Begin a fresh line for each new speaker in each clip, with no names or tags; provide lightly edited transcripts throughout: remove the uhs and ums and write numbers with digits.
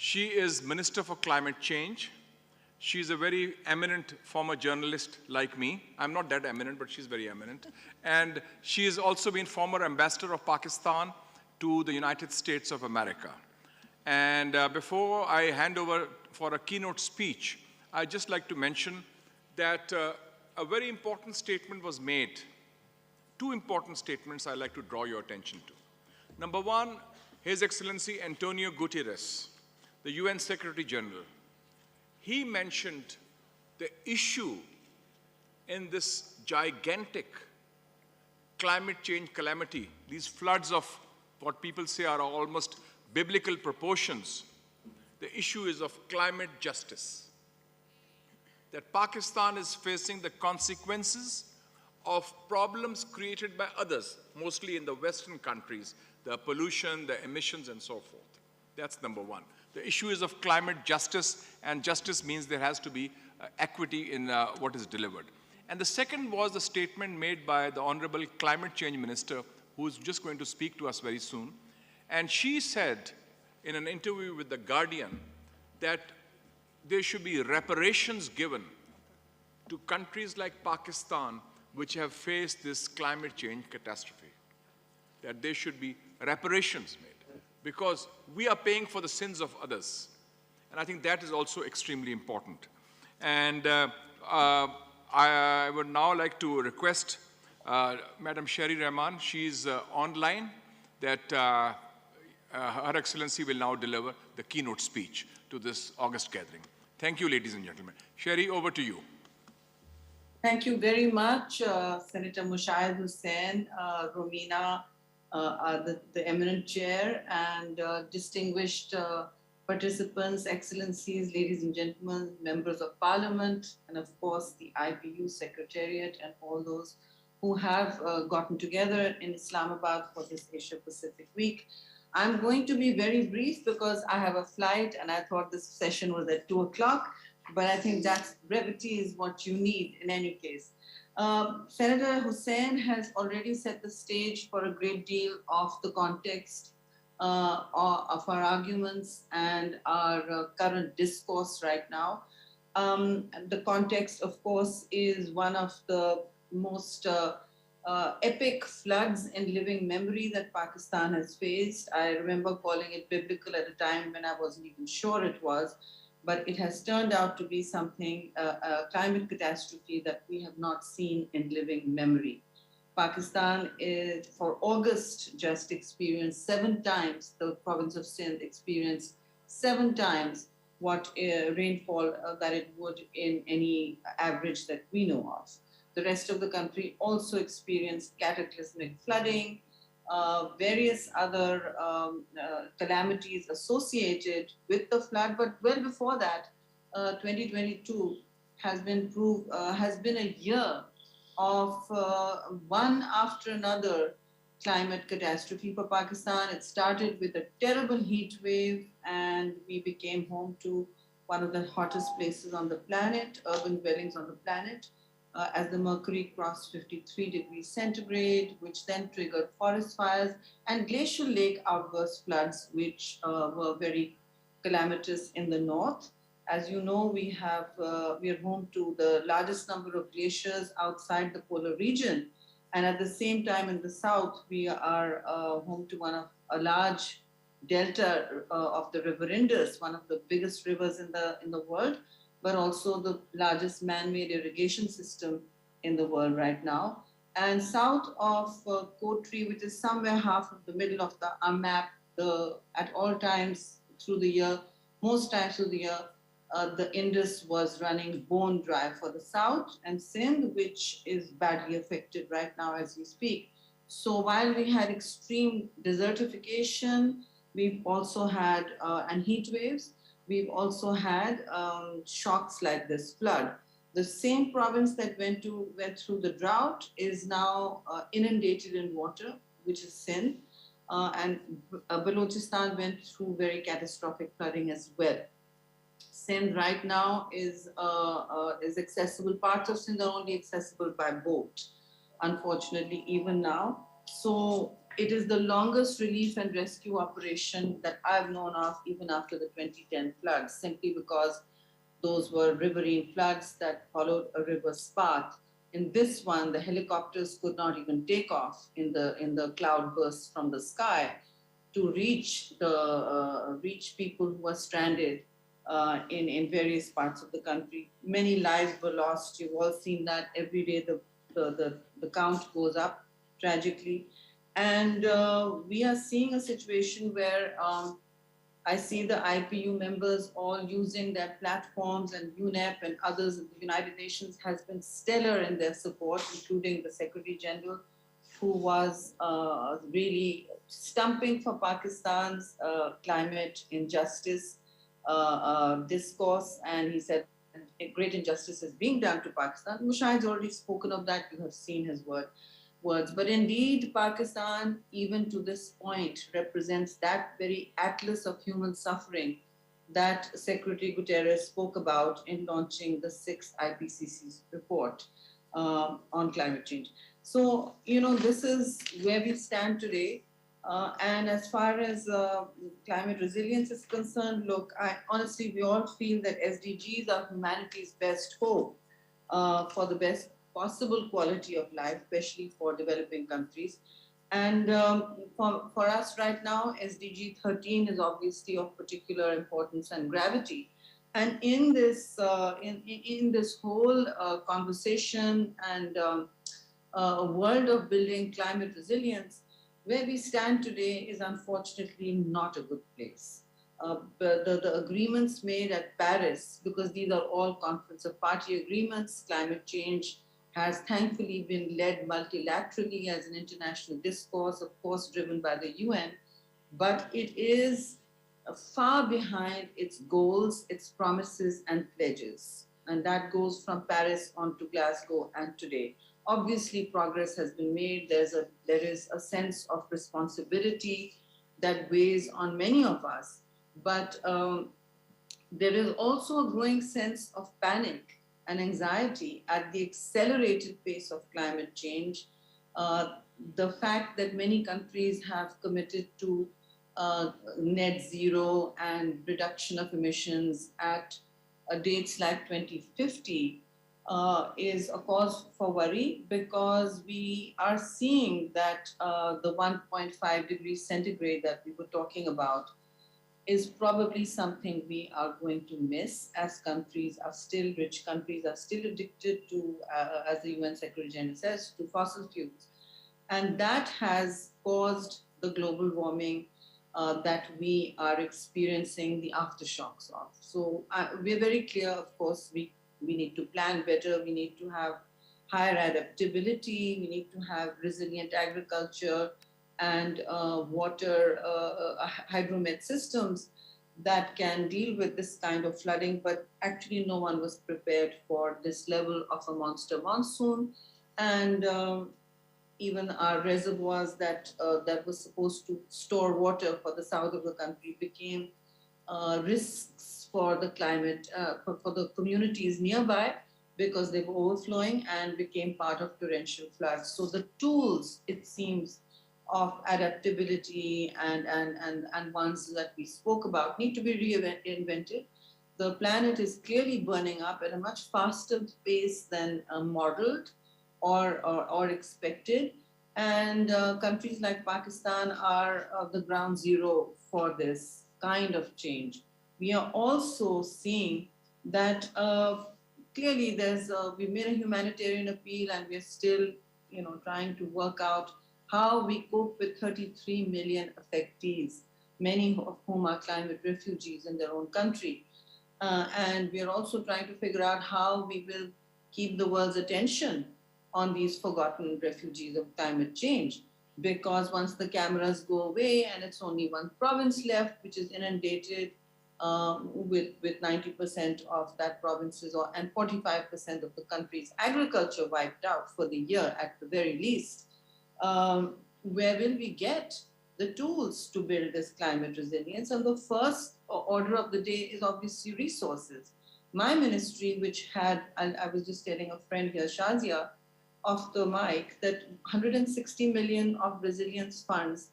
She is Minister for Climate Change. She's a very eminent former journalist like me. I'm not that eminent, but she's very eminent. And she has also been former ambassador of Pakistan to the United States of America. And before I hand over for a keynote speech, I'd just like to mention that a very important statement was made. Two important statements I'd like to draw your attention to. Number one, His Excellency Antonio Guterres, the UN Secretary General, he mentioned the issue in this gigantic climate change calamity, these floods of what people say are almost biblical proportions. The issue is of climate justice. That Pakistan is facing the consequences of problems created by others, mostly in the Western countries, the pollution, the emissions, and so forth. That's number one. The issue is of climate justice, and justice means there has to be equity in what is delivered. And the second was the statement made by the Honorable Climate Change Minister, who is just going to speak to us very soon. And she said in an interview with The Guardian that there should be reparations given to countries like Pakistan which have faced this climate change catastrophe. That there should be reparations made because we are paying for the sins of others. And I think that is also extremely important. And I would now like to request Madam Sherry Rahman, she's online, that Her Excellency will now deliver the keynote speech to this August gathering. Thank you, ladies and gentlemen. Sherry, over to you.
Thank you very much, Senator Mushaid Hussain, Romina, the eminent chair, and distinguished participants, excellencies, ladies and gentlemen, members of parliament, and of course the IPU secretariat and all those who have gotten together in Islamabad for this Asia Pacific Week. I'm going to be very brief because I have a flight and I thought this session was at 2 o'clock, but I think that brevity is what you need in any case. Senator Hussain has already set the stage for a great deal of the context of our arguments and our current discourse right now. The context, of course, is one of the most epic floods in living memory that Pakistan has faced. I remember calling it biblical at a time when I wasn't even sure it was, but it has turned out to be something, a climate catastrophe that we have not seen in living memory. Pakistan is, for August, just experienced 7 times, the province of Sindh experienced 7 times what rainfall that it would in any average that we know of. The rest of the country also experienced cataclysmic flooding, various other calamities associated with the flood. But well before that, 2022 has been a year of one after another climate catastrophe for Pakistan. It started with a terrible heat wave, and we became home to one of the hottest places on the planet, urban dwellings on the planet, as the mercury crossed 53 degrees centigrade, which then triggered forest fires and glacial lake outburst floods, which were very calamitous in the north. As you know, we are home to the largest number of glaciers outside the polar region. And at the same time in the south, we are home to a large delta of the river Indus, one of the biggest rivers in the world, but also the largest man-made irrigation system in the world right now. And south of Kotri, which is somewhere half of the middle of our map, at all times through the year, most times through the year, the Indus was running bone dry for the south, and Sindh, which is badly affected right now as we speak. So while we had extreme desertification, we've also had, and heat waves, we've also had shocks like this flood. The same province that went through the drought is now inundated in water, which is Sindh, and Balochistan went through very catastrophic flooding as well. Sindh right now is accessible. Parts of Sindh are only accessible by boat, unfortunately, even now. So It is the longest relief and rescue operation that I've known of, even after the 2010 floods, simply because those were riverine floods that followed a river's path. In this one, the helicopters could not even take off in the cloud bursts from the sky to reach people who were stranded in various parts of the country. Many lives were lost. You've all seen that every day. The count goes up tragically, and we are seeing a situation where I see the IPU members all using their platforms, and UNEP and others in the United Nations has been stellar in their support, including the Secretary General, who was really stumping for Pakistan's climate injustice discourse. And he said a great injustice is being done to Pakistan. Mushahid's already spoken of that. You have seen his words. But indeed, Pakistan, even to this point, represents that very atlas of human suffering that Secretary Guterres spoke about in launching the sixth IPCC report on climate change. So, this is where we stand today. And as far as climate resilience is concerned, look, honestly, we all feel that SDGs are humanity's best hope for the best possible quality of life, especially for developing countries. And for us right now, SDG 13 is obviously of particular importance and gravity. And in this whole conversation and world of building climate resilience, where we stand today is unfortunately not a good place. The agreements made at Paris, because these are all Conference of Party agreements, climate change has thankfully been led multilaterally as an international discourse, of course, driven by the UN, but it is far behind its goals, its promises, and pledges. And that goes from Paris on to Glasgow and today. Obviously, progress has been made. There is a sense of responsibility that weighs on many of us, but there is also a growing sense of panic and anxiety at the accelerated pace of climate change. The fact that many countries have committed to net zero and reduction of emissions at dates like 2050 is a cause for worry, because we are seeing that the 1.5 degrees centigrade that we were talking about is probably something we are going to miss, as rich countries are still addicted to, as the UN Secretary General says, to fossil fuels. And that has caused the global warming that we are experiencing the aftershocks of. So we're very clear, of course, we need to plan better, we need to have higher adaptability, we need to have resilient agriculture, and water hydromet systems that can deal with this kind of flooding. But actually no one was prepared for this level of a monster monsoon. And even our reservoirs that was supposed to store water for the south of the country became risks for the climate, for the communities nearby, because they were overflowing and became part of torrential floods. So the tools, it seems, of adaptability and ones that we spoke about need to be reinvented. The planet is clearly burning up at a much faster pace than modeled or expected. And countries like Pakistan are the ground zero for this kind of change. We are also seeing that clearly we made a humanitarian appeal, and we're still trying to work out how we cope with 33 million affectees, many of whom are climate refugees in their own country. And we are also trying to figure out how we will keep the world's attention on these forgotten refugees of climate change. Because once the cameras go away and it's only one province left, which is inundated with 90% of that province's and 45% of the country's agriculture wiped out for the year at the very least, where will we get the tools to build this climate resilience? And the first order of the day is obviously resources. My ministry, which had, I was just telling a friend here, Shazia, off the mic that 160 million of resilience funds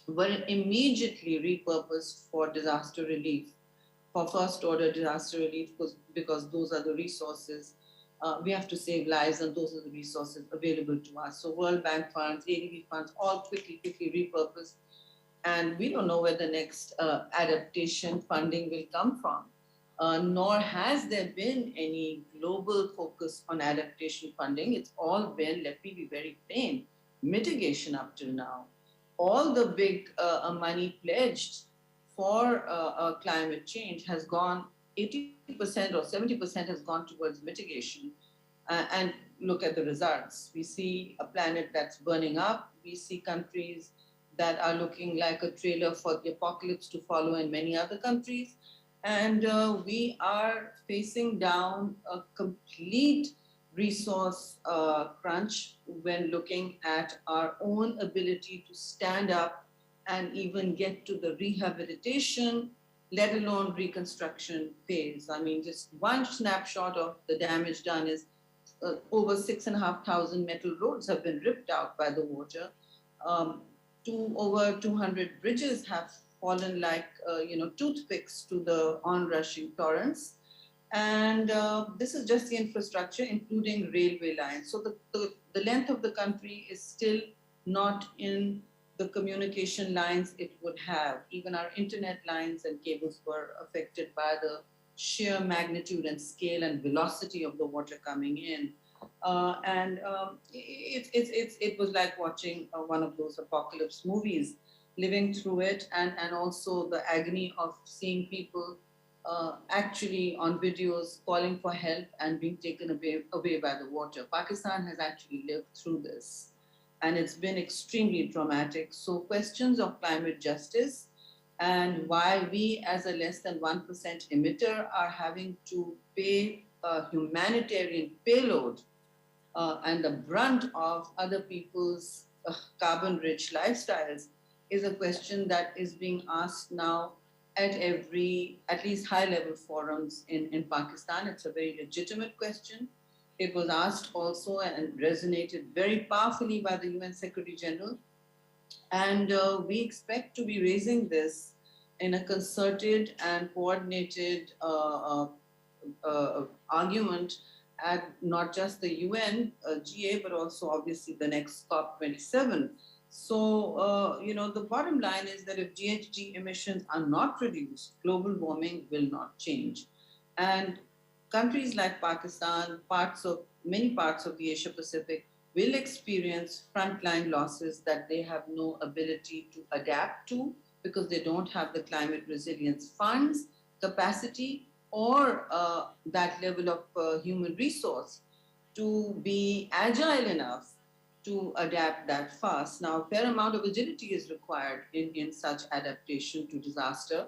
were immediately repurposed for disaster relief, for first order disaster relief, because those are the resources. We have to save lives, and those are the resources available to us. So World Bank funds, ADB funds, all quickly repurposed. And we don't know where the next adaptation funding will come from. Nor has there been any global focus on adaptation funding. It's all been, let me be very plain, mitigation up till now. All the big money pledged for climate change has gone, 80% or 70% has gone towards mitigation. And look at the results. We see a planet that's burning up. We see countries that are looking like a trailer for the apocalypse to follow in many other countries. And we are facing down a complete resource crunch when looking at our own ability to stand up and even get to the rehabilitation, let alone reconstruction phase. I mean, just one snapshot of the damage done is over 6,500 metal roads have been ripped out by the water. Over 200 bridges have fallen like toothpicks to the onrushing torrents. And this is just the infrastructure, including railway lines. So the length of the country is still not in the communication lines it would have. Even our internet lines and cables were affected by the sheer magnitude and scale and velocity of the water coming in. It was like watching one of those apocalypse movies, living through it, and also the agony of seeing people actually on videos calling for help and being taken away by the water. Pakistan has actually lived through this, and it's been extremely traumatic. So questions of climate justice and why we as a less than 1% emitter are having to pay a humanitarian payload and the brunt of other people's carbon-rich lifestyles is a question that is being asked now at least high-level forums in Pakistan. It's a very legitimate question. It was asked also and resonated very powerfully by the UN Secretary General. And we expect to be raising this in a concerted and coordinated argument at not just the UN GA, but also obviously the next COP27. So, the bottom line is that if GHG emissions are not reduced, global warming will not change. And countries like Pakistan, many parts of the Asia Pacific will experience frontline losses that they have no ability to adapt to because they don't have the climate resilience funds, capacity, or that level of human resource to be agile enough to adapt that fast. Now, a fair amount of agility is required in such adaptation to disaster.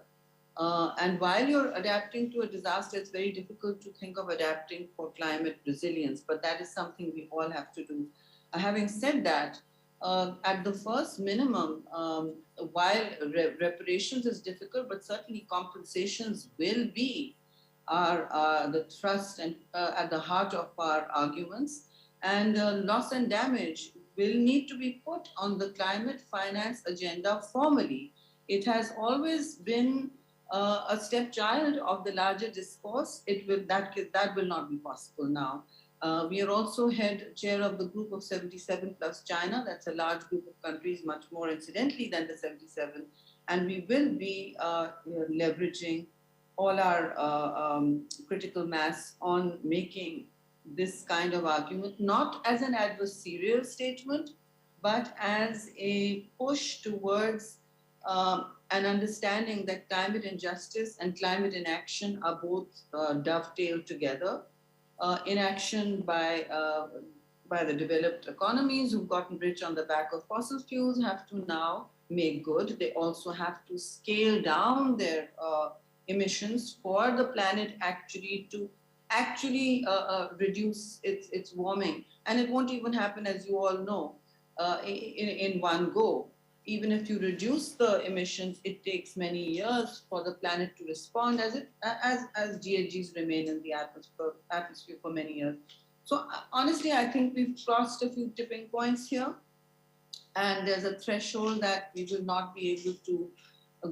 And while you're adapting to a disaster, it's very difficult to think of adapting for climate resilience, but that is something we all have to do. Having said that, at the first minimum, while reparations is difficult, but certainly compensations will be the thrust and at the heart of our arguments. And loss and damage will need to be put on the climate finance agenda formally. It has always been a stepchild of the larger discourse. That will not be possible now. We are also chair of the group of 77 plus China. That's a large group of countries, much more incidentally than the 77. And we will be leveraging all our critical mass on making this kind of argument, not as an adversarial statement, but as a push towards an understanding that climate injustice and climate inaction are both dovetailed together. Inaction by the developed economies who've gotten rich on the back of fossil fuels have to now make good. They also have to scale down their emissions for the planet to reduce its warming. And it won't even happen, as you all know, in one go. Even if you reduce the emissions, it takes many years for the planet to respond as GHGs remain in the atmosphere for many years. So honestly, I think we've crossed a few tipping points here, and there's a threshold that we will not be able to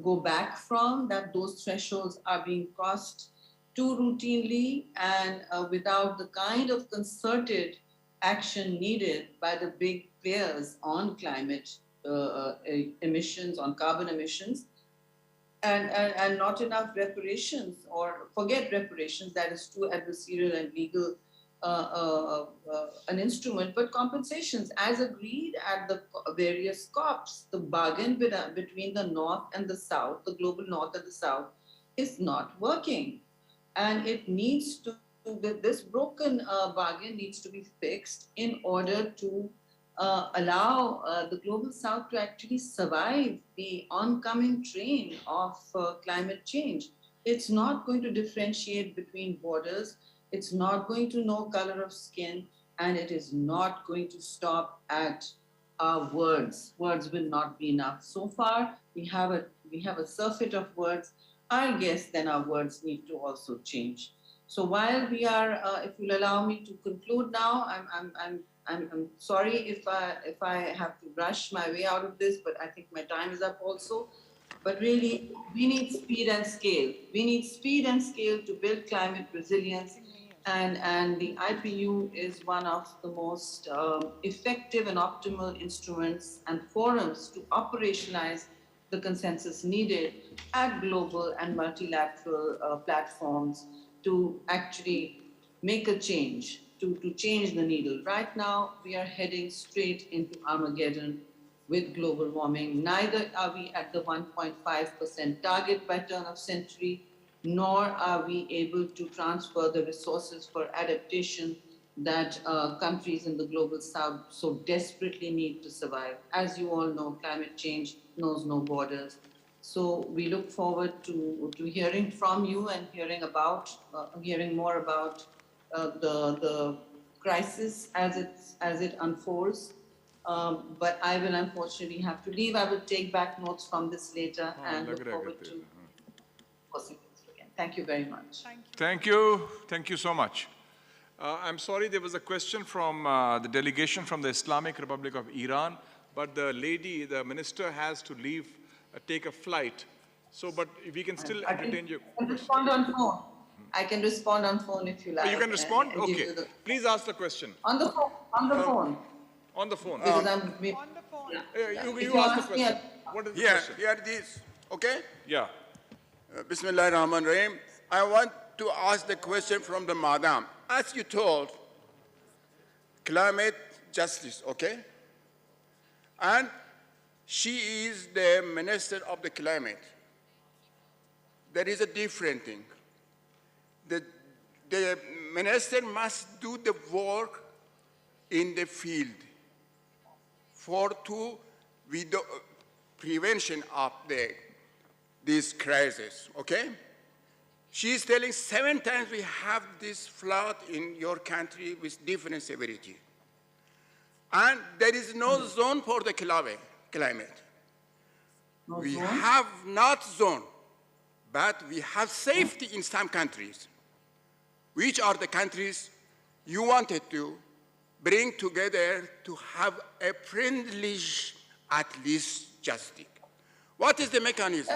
go back from, that those thresholds are being crossed too routinely and without the kind of concerted action needed by the big players on climate emissions, on carbon emissions, and not enough reparations, or forget reparations, that is too adversarial and legal an instrument, but compensations as agreed at the various COPs. The bargain between the North and the South, the global North and the South, is not working. And it needs to, this broken bargain needs to be fixed in order to allow the global South to actually survive the oncoming train of climate change. It's not going to differentiate between borders. It's not going to know color of skin, and it is not going to stop at our words. Words will not be enough. So far, we have a surfeit of words. I guess then our words need to also change. So while we are, if you'll allow me to conclude now, I'm sorry if I have to rush my way out of this, but I think my time is up also. But really, we need speed and scale. We need speed and scale to build climate resilience. And the IPU is one of the most effective and optimal instruments and forums to operationalize the consensus needed at global and multilateral platforms to actually make a change, to change the needle. Right now, we are heading straight into Armageddon with global warming. Neither are we at the 1.5% target by turn of century, nor are we able to transfer the resources for adaptation that countries in the global South so desperately need to survive. As you all know, climate change knows no borders. So we look forward to hearing from you and hearing more about the crisis as it unfolds. But I will unfortunately have to leave. I will take back notes from this later and look forward to discussing this again. Thank you very much.
Thank you. Thank you so much. I'm sorry, there was a question from the delegation from the Islamic Republic of Iran, but the lady, the minister, has to leave, take a flight. So, but we can still entertain you.
I can respond on phone. I can respond on phone if you like.
Oh, you can respond?
And give
Okay.
you the,
Please ask the question.
on the phone. On the phone.
On the phone.
Because I'm.
On the phone.
Yeah.
You ask the question. What is the question?
Here it is. Okay?
Yeah.
Bismillah ar-Rahman ar-Rahim. I want to ask the question from the madam. As you told, climate justice, okay? And she is the minister of the climate. There is a different thing. The minister must do the work in the field with the prevention of this crisis, okay? She is telling 7 times we have this flood in your country with different severity. And there is no zone for the climate.
No
We
zone?
have not zone, but we have safety in some countries. Which are the countries you wanted to bring together to have a friendly, at least justice? What is the mechanism?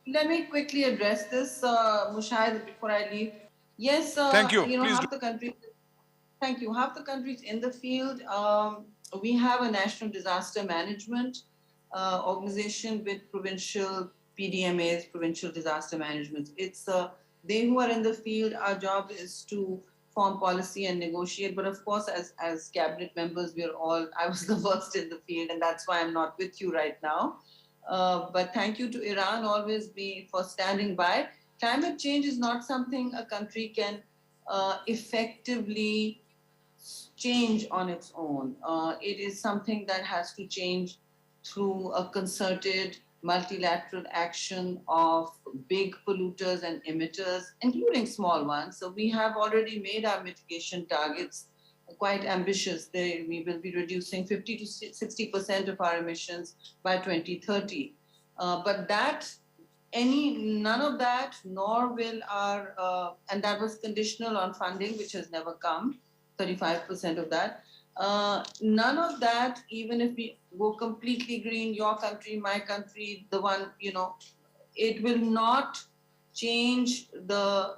Let me quickly address this, Mushahid, before I leave. Yes,
Thank you.
You know,
Please
half the countries. Thank you. Half the countries in the field. We have a national disaster management organization with provincial PDMAs, provincial disaster management. It's they who are in the field. Our job is to form policy and negotiate. But of course, as cabinet members, I was the first in the field, and that's why I'm not with you right now. But thank you to Iran always for standing by. Climate change is not something a country can effectively change on its own. It is something that has to change through a concerted multilateral action of big polluters and emitters, including small ones. So we have already made our mitigation targets quite ambitious. We will be reducing 50 to 60% of our emissions by 2030. But that none of that, nor will our, and that was conditional on funding, which has never come, 35% of that. None of that, even if we go completely green, your country, my country, the one, it will not change the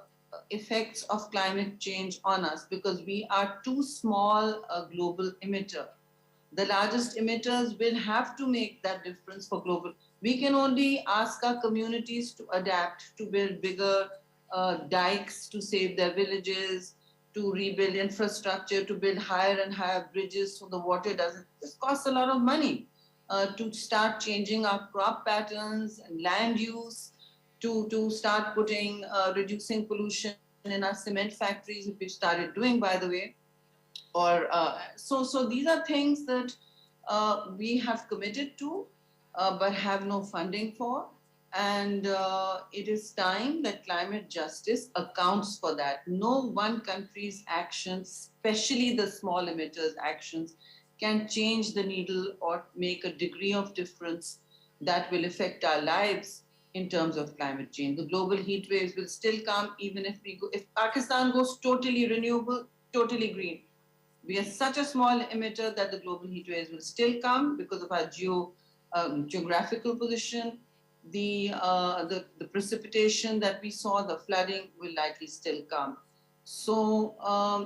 effects of climate change on us because we are too small a global emitter. The largest emitters will have to make that difference for global. We can only ask our communities to adapt, to build bigger dikes to save their villages, to rebuild infrastructure, to build higher and higher bridges so the water doesn't. This costs a lot of money. To start changing our crop patterns and land use, to start reducing pollution in our cement factories, which we started doing, by the way. Or so these are things that we have committed to, but have no funding for. And it is time that climate justice accounts for that. No one country's actions, especially the small emitters' actions, can change the needle or make a degree of difference that will affect our lives in terms of climate change. The global heat waves will still come even if Pakistan goes totally renewable, totally green. We are such a small emitter that the global heat waves will still come because of our geographical position. The precipitation that we saw, the flooding, will likely still come. So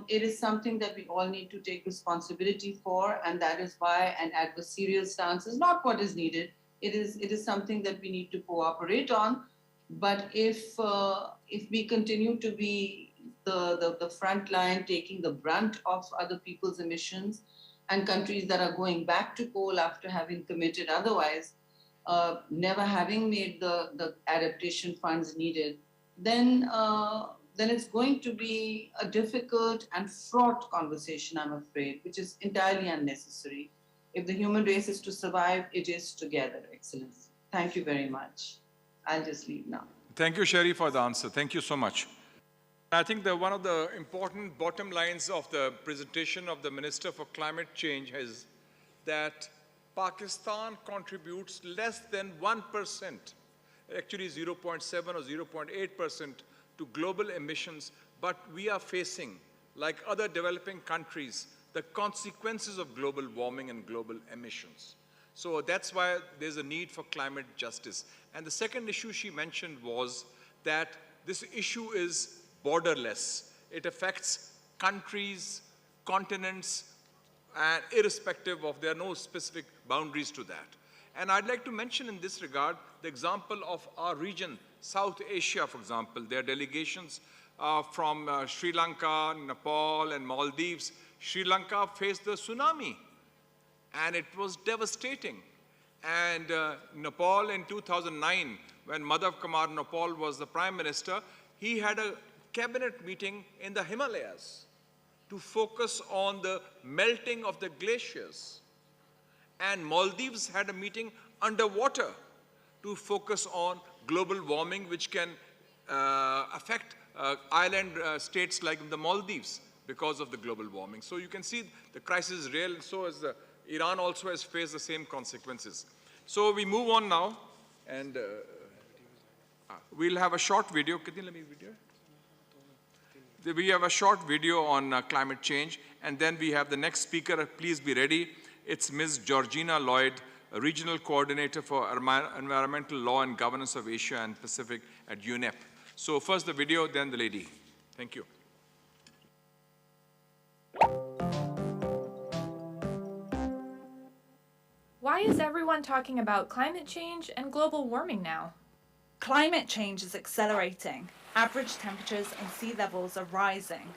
it is something that we all need to take responsibility for, and that is why an adversarial stance is not what is needed. It is something that we need to cooperate on. But if we continue to be the front line, taking the brunt of other people's emissions, and countries that are going back to coal after having committed otherwise, never having made the adaptation funds needed, then it's going to be a difficult and fraught conversation, I'm afraid, which is entirely unnecessary. If the human race is to survive, it is together, Excellency. Thank you very much. I'll just leave now.
Thank you, Sherry, for the answer. Thank you so much. I think that one of the important bottom lines of the presentation of the Minister for Climate Change is that Pakistan contributes less than 1%, actually 0.7 or 0.8% to global emissions, but we are facing, like other developing countries, the consequences of global warming and global emissions. So that's why there's a need for climate justice. And the second issue she mentioned was that this issue is borderless. It affects countries, continents, and irrespective of, there are no specific boundaries to that. And I'd like to mention in this regard the example of our region, South Asia, for example. There are delegations from Sri Lanka, Nepal, and Maldives. Sri Lanka faced the tsunami, and it was devastating. And Nepal in 2009, when Madhav Kumar Nepal was the Prime Minister, he had a cabinet meeting in the Himalayas to focus on the melting of the glaciers. And Maldives had a meeting underwater to focus on global warming, which can affect island states like the Maldives because of the global warming. So you can see the crisis is real, and so is Iran also has faced the same consequences. So we move on now, and we'll have a short video. We have a short video on climate change, and then we have the next speaker. Please be ready. It's Ms. Georgina Lloyd, a Regional Coordinator for Environmental Law and Governance of Asia and Pacific at UNEP. So first the video, then the lady. Thank you.
Why is everyone talking about climate change and global warming now?
Climate change is accelerating. Average temperatures and sea levels are rising.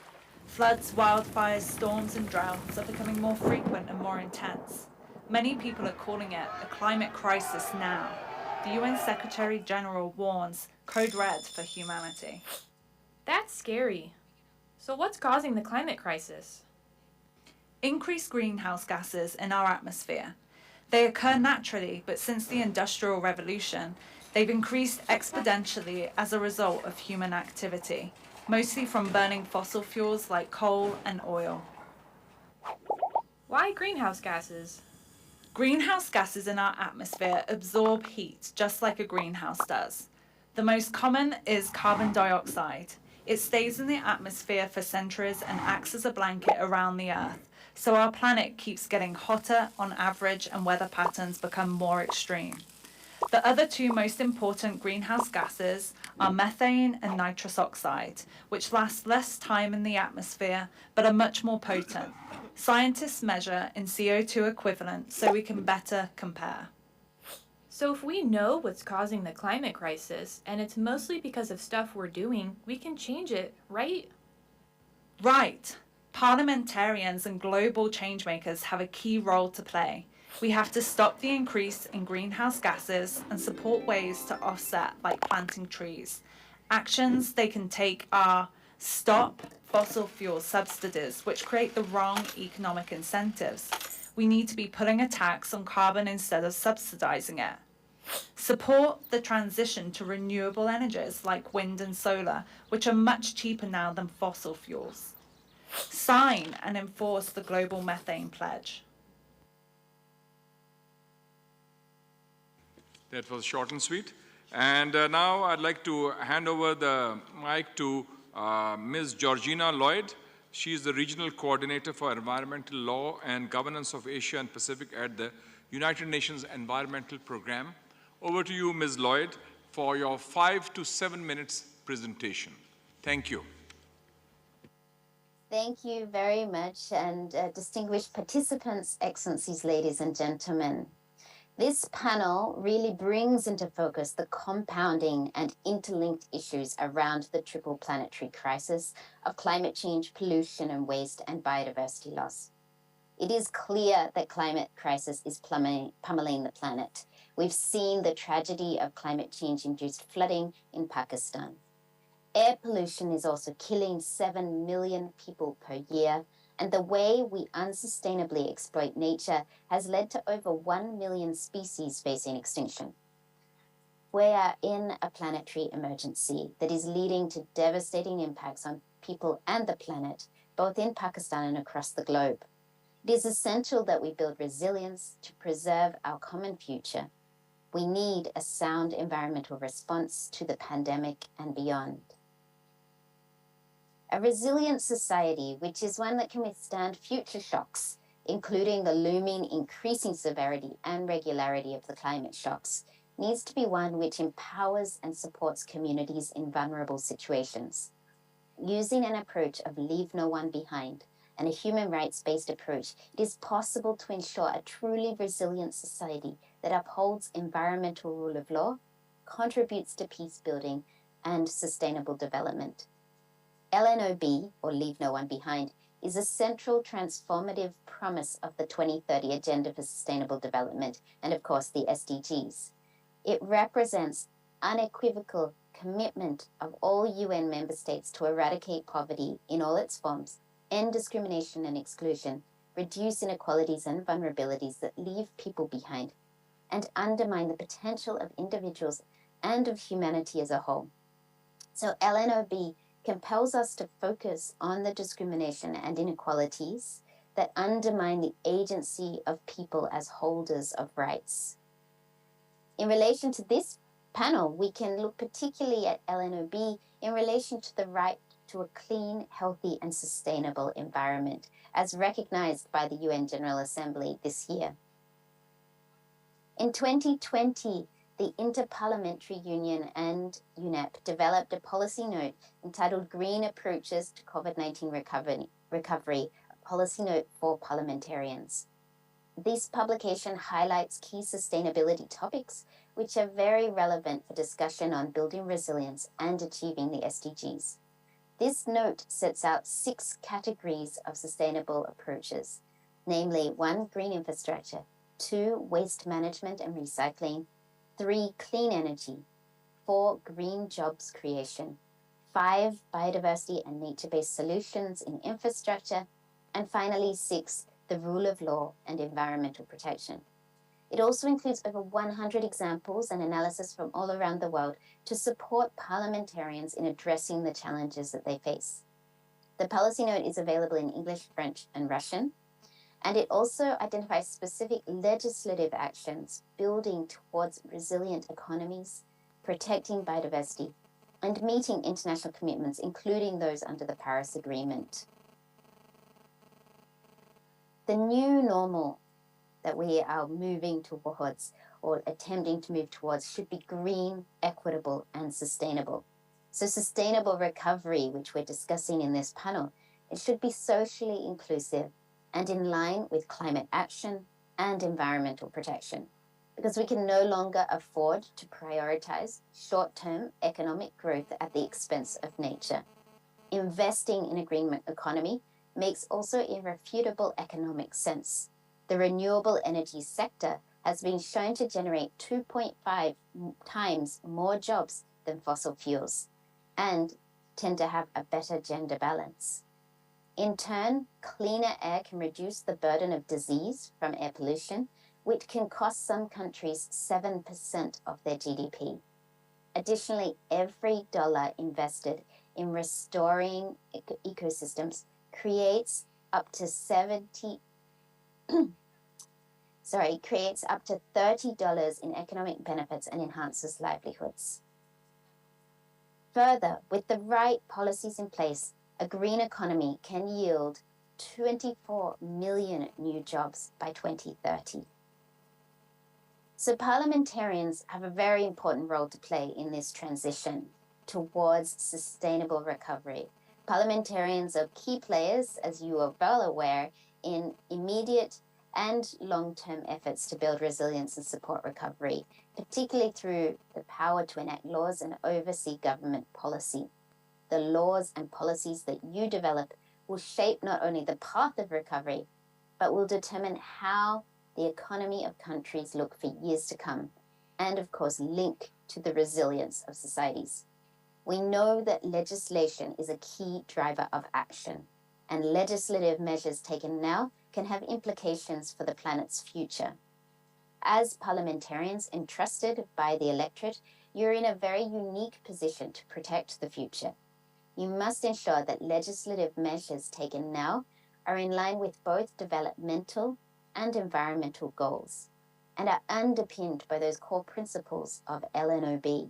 Floods, wildfires, storms, and droughts are becoming more frequent and more intense. Many people are calling it a climate crisis now. The UN Secretary General warns code red for humanity.
That's scary. So what's causing the climate crisis?
Increased greenhouse gases in our atmosphere. They occur naturally, but since the Industrial Revolution, they've increased exponentially as a result of human activity, mostly from burning fossil fuels like coal and oil.
Why greenhouse gases?
Greenhouse gases in our atmosphere absorb heat just like a greenhouse does. The most common is carbon dioxide. It stays in the atmosphere for centuries and acts as a blanket around the Earth, so our planet keeps getting hotter on average and weather patterns become more extreme. The other two most important greenhouse gases are methane and nitrous oxide, which last less time in the atmosphere but are much more potent. Scientists measure in CO2 equivalent so we can better compare.
So if we know what's causing the climate crisis, and it's mostly because of stuff we're doing, we can change it, right?
Right. Parliamentarians and global changemakers have a key role to play. We have to stop the increase in greenhouse gases and support ways to offset, like planting trees. Actions they can take are stop fossil fuel subsidies, which create the wrong economic incentives. We need to be putting a tax on carbon instead of subsidizing it. Support the transition to renewable energies like wind and solar, which are much cheaper now than fossil fuels. Sign and enforce the Global Methane Pledge.
That was short and sweet. And now I'd like to hand over the mic to Ms. Georgina Lloyd. She is the Regional Coordinator for Environmental Law and Governance of Asia and Pacific at the United Nations Environmental Programme. Over to you, Ms. Lloyd, for your 5 to 7 minutes presentation. Thank you.
Thank you very much, and distinguished participants, excellencies, ladies and gentlemen. This panel really brings into focus the compounding and interlinked issues around the triple planetary crisis of climate change, pollution and waste, and biodiversity loss. It is clear that climate crisis is pummeling the planet. We've seen the tragedy of climate change-induced flooding in Pakistan. Air pollution is also killing 7 million people per year, and the way we unsustainably exploit nature has led to over 1 million species facing extinction. We are in a planetary emergency that is leading to devastating impacts on people and the planet, both in Pakistan and across the globe. It is essential that we build resilience to preserve our common future. We need a sound environmental response to the pandemic and beyond. A resilient society, which is one that can withstand future shocks, including the looming increasing severity and regularity of the climate shocks, needs to be one which empowers and supports communities in vulnerable situations. Using an approach of leave no one behind and a human rights-based approach, it is possible to ensure a truly resilient society that upholds environmental rule of law, contributes to peace building and sustainable development. LNOB, or Leave No One Behind, is a central transformative promise of the 2030 Agenda for Sustainable Development and, of course, the SDGs. It represents unequivocal commitment of all UN member states to eradicate poverty in all its forms, end discrimination and exclusion, reduce inequalities and vulnerabilities that leave people behind, and undermine the potential of individuals and of humanity as a whole. So LNOB compels us to focus on the discrimination and inequalities that undermine the agency of people as holders of rights. In relation to this panel, we can look particularly at LNOB in relation to the right to a clean, healthy, and sustainable environment, as recognized by the UN General Assembly this year. In 2020, the Interparliamentary Union and UNEP developed a policy note entitled Green Approaches to COVID-19 Recovery, a policy note for parliamentarians. This publication highlights key sustainability topics, which are very relevant for discussion on building resilience and achieving the SDGs. This note sets out 6 categories of sustainable approaches, namely 1, green infrastructure, 2, waste management and recycling, 3, clean energy, 4, green jobs creation, 5, biodiversity and nature-based solutions in infrastructure, and finally 6, the rule of law and environmental protection. It also includes over 100 examples and analysis from all around the world to support parliamentarians in addressing the challenges that they face. The policy note is available in English, French, and Russian, and it also identifies specific legislative actions building towards resilient economies, protecting biodiversity, and meeting international commitments, including those under the Paris Agreement. The new normal that we are moving towards or attempting to move towards should be green, equitable, and sustainable. So sustainable recovery, which we're discussing in this panel, it should be socially inclusive and in line with climate action and environmental protection, because we can no longer afford to prioritize short-term economic growth at the expense of nature. Investing in a green economy makes also irrefutable economic sense. The renewable energy sector has been shown to generate 2.5 times more jobs than fossil fuels and tend to have a better gender balance. In turn, cleaner air can reduce the burden of disease from air pollution, which can cost some countries 7% of their GDP. Additionally, every dollar invested in restoring ecosystems creates up to $30 in economic benefits and enhances livelihoods. Further, with the right policies in place, a green economy can yield 24 million new jobs by 2030. So parliamentarians have a very important role to play in this transition towards sustainable recovery. Parliamentarians are key players, as you are well aware, in immediate and long-term efforts to build resilience and support recovery, particularly through the power to enact laws and oversee government policy. The laws and policies that you develop will shape not only the path of recovery, but will determine how the economy of countries look for years to come, and of course link to the resilience of societies. We know that legislation is a key driver of action, and legislative measures taken now can have implications for the planet's future. As parliamentarians entrusted by the electorate, you're in a very unique position to protect the future. You must ensure that legislative measures taken now are in line with both developmental and environmental goals, and are underpinned by those core principles of LNOB.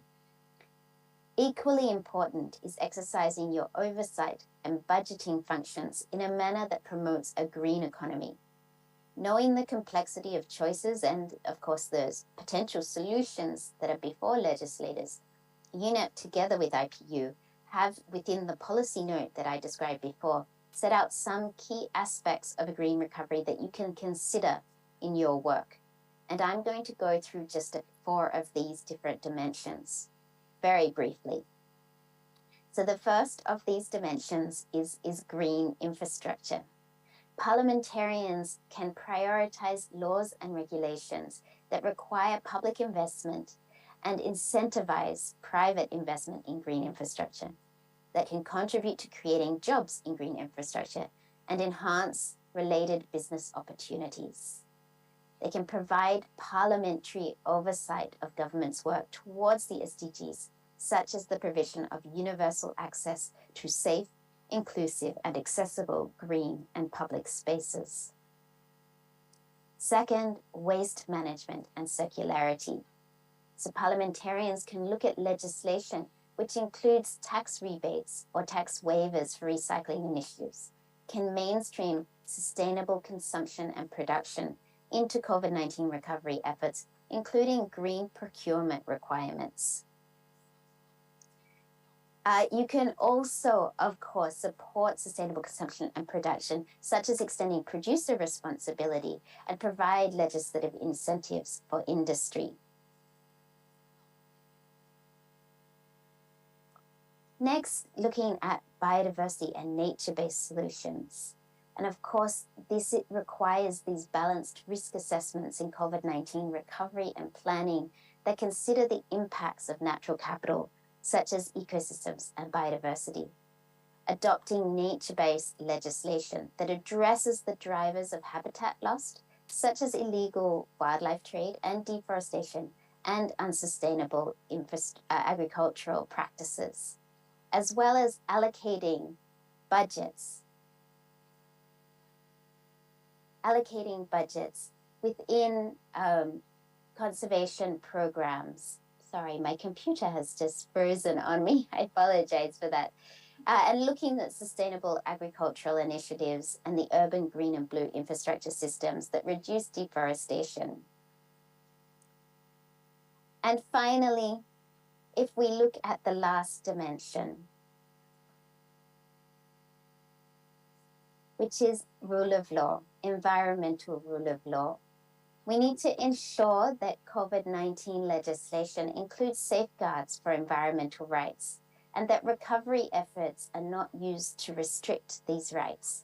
Equally important is exercising your oversight and budgeting functions in a manner that promotes a green economy. Knowing the complexity of choices and, of course, those potential solutions that are before legislators, UNEP, together with IPU, have, within the policy note that I described before, set out some key aspects of a green recovery that you can consider in your work. And I'm going to go through just 4 of these different dimensions very briefly. So the first of these dimensions is green infrastructure. Parliamentarians can prioritize laws and regulations that require public investment and incentivize private investment in green infrastructure that can contribute to creating jobs in green infrastructure and enhance related business opportunities. They can provide parliamentary oversight of government's work towards the SDGs, such as the provision of universal access to safe, inclusive, and accessible green and public spaces. Second, waste management and circularity. So parliamentarians can look at legislation which includes tax rebates or tax waivers for recycling initiatives, can mainstream sustainable consumption and production into COVID-19 recovery efforts, including green procurement requirements. You can also, of course, support sustainable consumption and production, such as extending producer responsibility and provide legislative incentives for industry. Next, looking at biodiversity and nature-based solutions. And of course, it requires these balanced risk assessments in COVID-19 recovery and planning that consider the impacts of natural capital, such as ecosystems and biodiversity. Adopting nature-based legislation that addresses the drivers of habitat loss, such as illegal wildlife trade and deforestation and unsustainable agricultural practices, as well as allocating budgets within conservation programs Sorry, my computer has just frozen on me. I apologize for that. And looking at sustainable agricultural initiatives and the urban green and blue infrastructure systems that reduce deforestation. And finally, if we look at the last dimension, which is rule of law, environmental rule of law, we need to ensure that COVID-19 legislation includes safeguards for environmental rights and that recovery efforts are not used to restrict these rights.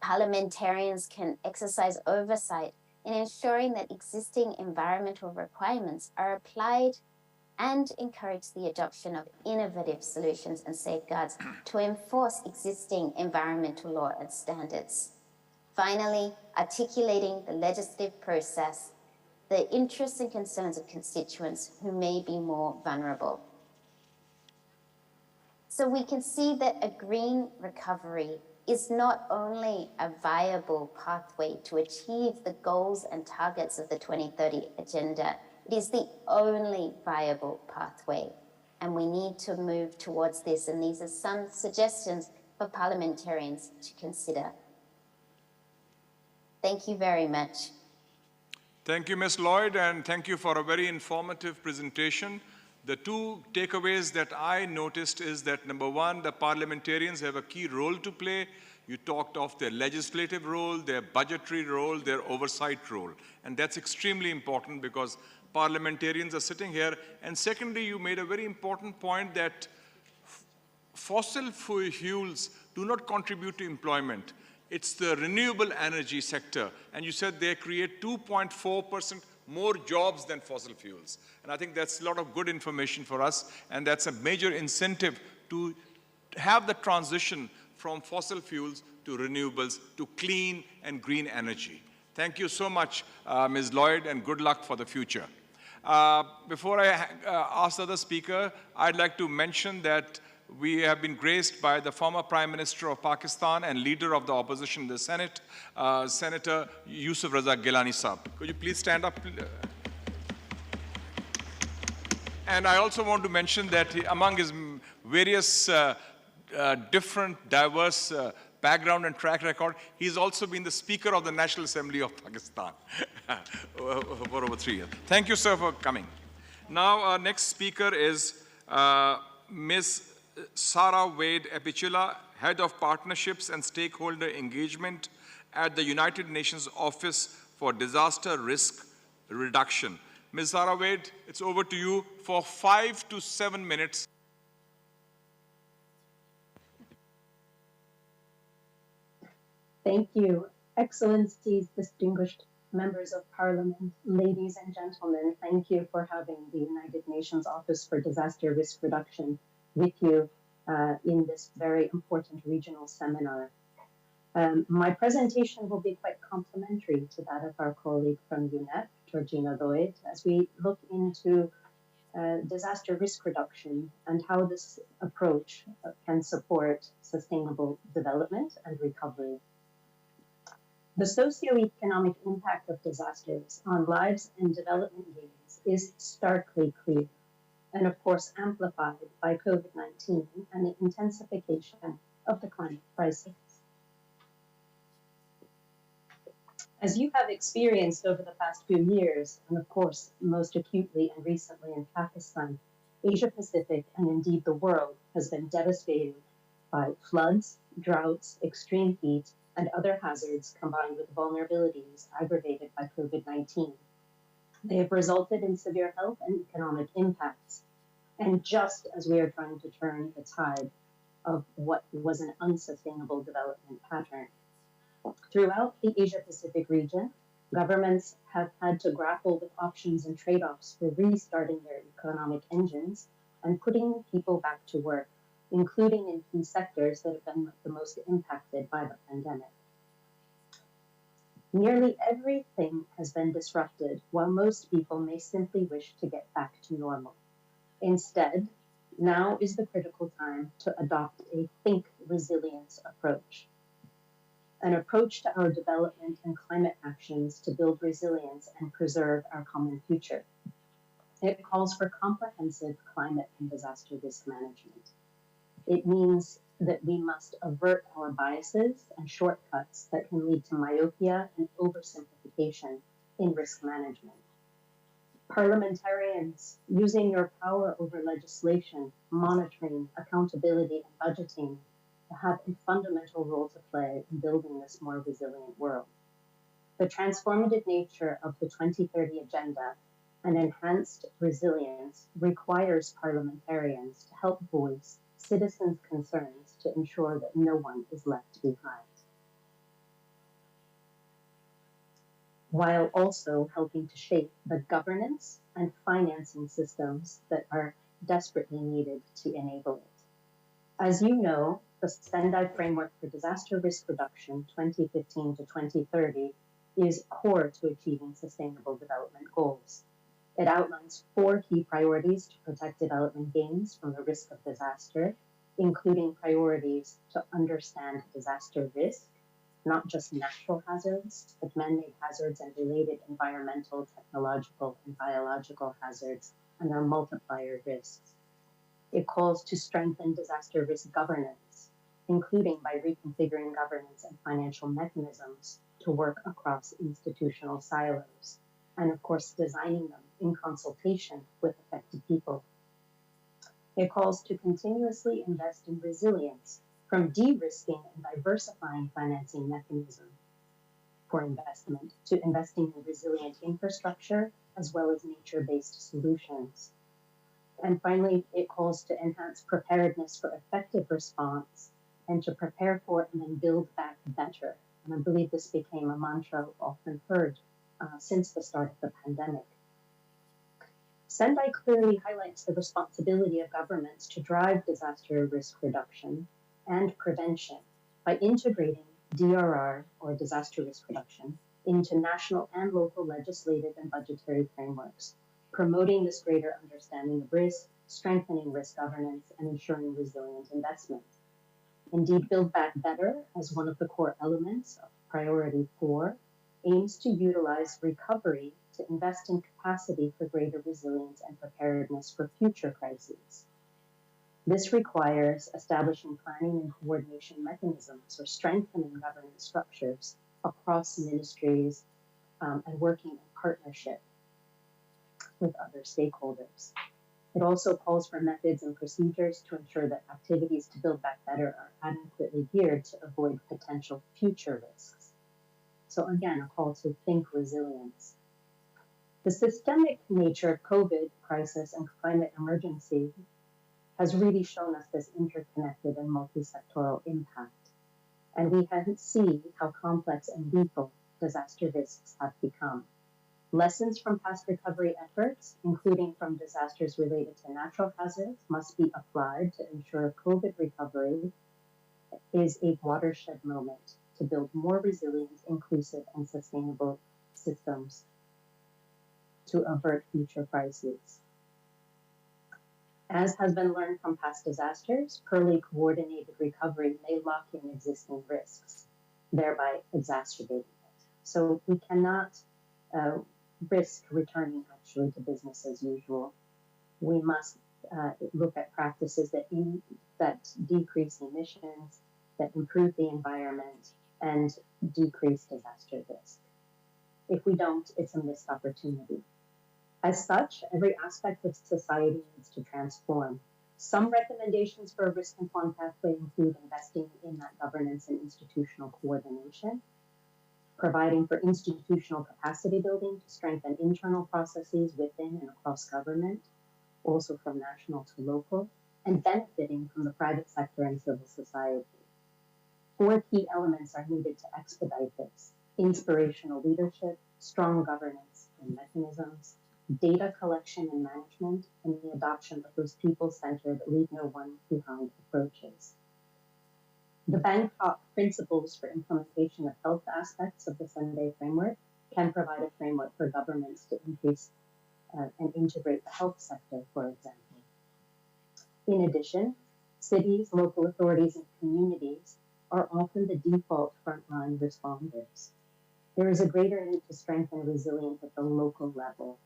Parliamentarians can exercise oversight in ensuring that existing environmental requirements are applied and encourage the adoption of innovative solutions and safeguards to enforce existing environmental law and standards. Finally, articulating the legislative process, the interests and concerns of constituents who may be more vulnerable. So we can see that a green recovery is not only a viable pathway to achieve the goals and targets of the 2030 Agenda, it is the only viable pathway. And we need to move towards this. And these are some suggestions for parliamentarians to consider. Thank you very much.
Thank you, Ms. Lloyd, and thank you for a very informative presentation. The two takeaways that I noticed is that, number one, the parliamentarians have a key role to play. You talked of their legislative role, their budgetary role, their oversight role. And that's extremely important because parliamentarians are sitting here. And secondly, you made a very important point that fossil fuels do not contribute to employment. It's the renewable energy sector. And you said they create 2.4% more jobs than fossil fuels. And I think that's a lot of good information for us. And that's a major incentive to have the transition from fossil fuels to renewables to clean and green energy. Thank you so much, Ms. Lloyd, and good luck for the future. Before I ask the other speaker, I'd like to mention that we have been graced by the former Prime Minister of Pakistan and leader of the opposition in the Senate, Senator Yusuf Raza Gilani Saab. Could you please stand up? And I also want to mention that among his various different, diverse background and track record, he's also been the Speaker of the National Assembly of Pakistan for over 3 years. Thank you, sir, for coming. Now, our next speaker is Ms. Sarah Wade Epichilla, Head of Partnerships and Stakeholder Engagement at the United Nations Office for Disaster Risk Reduction. Ms. Sarah Wade, it's over to you for 5 to 7 minutes.
Thank you. Excellencies, distinguished members of Parliament, ladies and gentlemen, thank you for having the United Nations Office for Disaster Risk Reduction with you in this very important regional seminar. My presentation will be quite complementary to that of our colleague from UNEP, Georgina Lloyd, as we look into disaster risk reduction and how this approach can support sustainable development and recovery. The socioeconomic impact of disasters on lives and development gains is starkly clear, and of course amplified by COVID-19 and the intensification of the climate crisis. As you have experienced over the past few years, and of course most acutely and recently in Pakistan, Asia Pacific and indeed the world has been devastated by floods, droughts, extreme heat, and other hazards combined with vulnerabilities aggravated by COVID-19. They have resulted in severe health and economic impacts. And just as we are trying to turn the tide of what was an unsustainable development pattern, throughout the Asia-Pacific region, governments have had to grapple with options and trade-offs for restarting their economic engines and putting people back to work, including in key sectors that have been the most impacted by the pandemic. Nearly everything has been disrupted, while most people may simply wish to get back to normal. Instead, now is the critical time to adopt a think resilience approach, an approach to our development and climate actions to build resilience and preserve our common future. It calls for comprehensive climate and disaster risk management. It means that we must avert our biases and shortcuts that can lead to myopia and oversimplification in risk management. Parliamentarians, using your power over legislation, monitoring, accountability, and budgeting, have a fundamental role to play in building this more resilient world. The transformative nature of the 2030 Agenda and enhanced resilience requires parliamentarians to help voice citizens' concerns to ensure that no one is left behind, while also helping to shape the governance and financing systems that are desperately needed to enable it. As you know, the Sendai Framework for Disaster Risk Reduction 2015 to 2030 is core to achieving Sustainable Development Goals. It outlines 4 key priorities to protect development gains from the risk of disaster, including priorities to understand disaster risk, not just natural hazards, but man-made hazards and related environmental, technological, and biological hazards and their multiplier risks. It calls to strengthen disaster risk governance, including by reconfiguring governance and financial mechanisms to work across institutional silos, and of course, designing them in consultation with affected people. It calls to continuously invest in resilience, from de-risking and diversifying financing mechanisms for investment to investing in resilient infrastructure as well as nature-based solutions. And finally, it calls to enhance preparedness for effective response and to prepare for and then build back better. And I believe this became a mantra often heard since the start of the pandemic. Sendai clearly highlights the responsibility of governments to drive disaster risk reduction and prevention by integrating DRR, or disaster risk reduction, into national and local legislative and budgetary frameworks, promoting this greater understanding of risk, strengthening risk governance, and ensuring resilient investment. Indeed, Build Back Better, as one of the core elements of Priority 4, aims to utilize recovery to invest in capacity for greater resilience and preparedness for future crises. This requires establishing planning and coordination mechanisms or strengthening governance structures across ministries and working in partnership with other stakeholders. It also calls for methods and procedures to ensure that activities to build back better are adequately geared to avoid potential future risks. So again, a call to think resilience. The systemic nature of COVID crisis and climate emergency has really shown us this interconnected and multi-sectoral impact. And we can see how complex and lethal disaster risks have become. Lessons from past recovery efforts, including from disasters related to natural hazards, must be applied to ensure COVID recovery is a watershed moment to build more resilient, inclusive, and sustainable systems to avert future crises. As has been learned from past disasters, poorly coordinated recovery may lock in existing risks, thereby exacerbating it. So we cannot risk returning actually to business as usual. We must look at practices that decrease emissions, that improve the environment, and decrease disaster risk. If we don't, it's a missed opportunity. As such, every aspect of society needs to transform. Some recommendations for a risk-informed pathway include investing in that governance and institutional coordination, providing for institutional capacity building to strengthen internal processes within and across government, also from national to local, and benefiting from the private sector and civil society. 4 key elements are needed to expedite this: inspirational leadership, strong governance and mechanisms, data collection and management, and the adoption of those people-centered, leave no one behind approaches. The Bangkok Principles for Implementation of Health Aspects of the Sendai Framework can provide a framework for governments to increase and integrate the health sector, for example. In addition, cities, local authorities, and communities are often the default frontline responders. There is a greater need to strengthen resilience at the local level.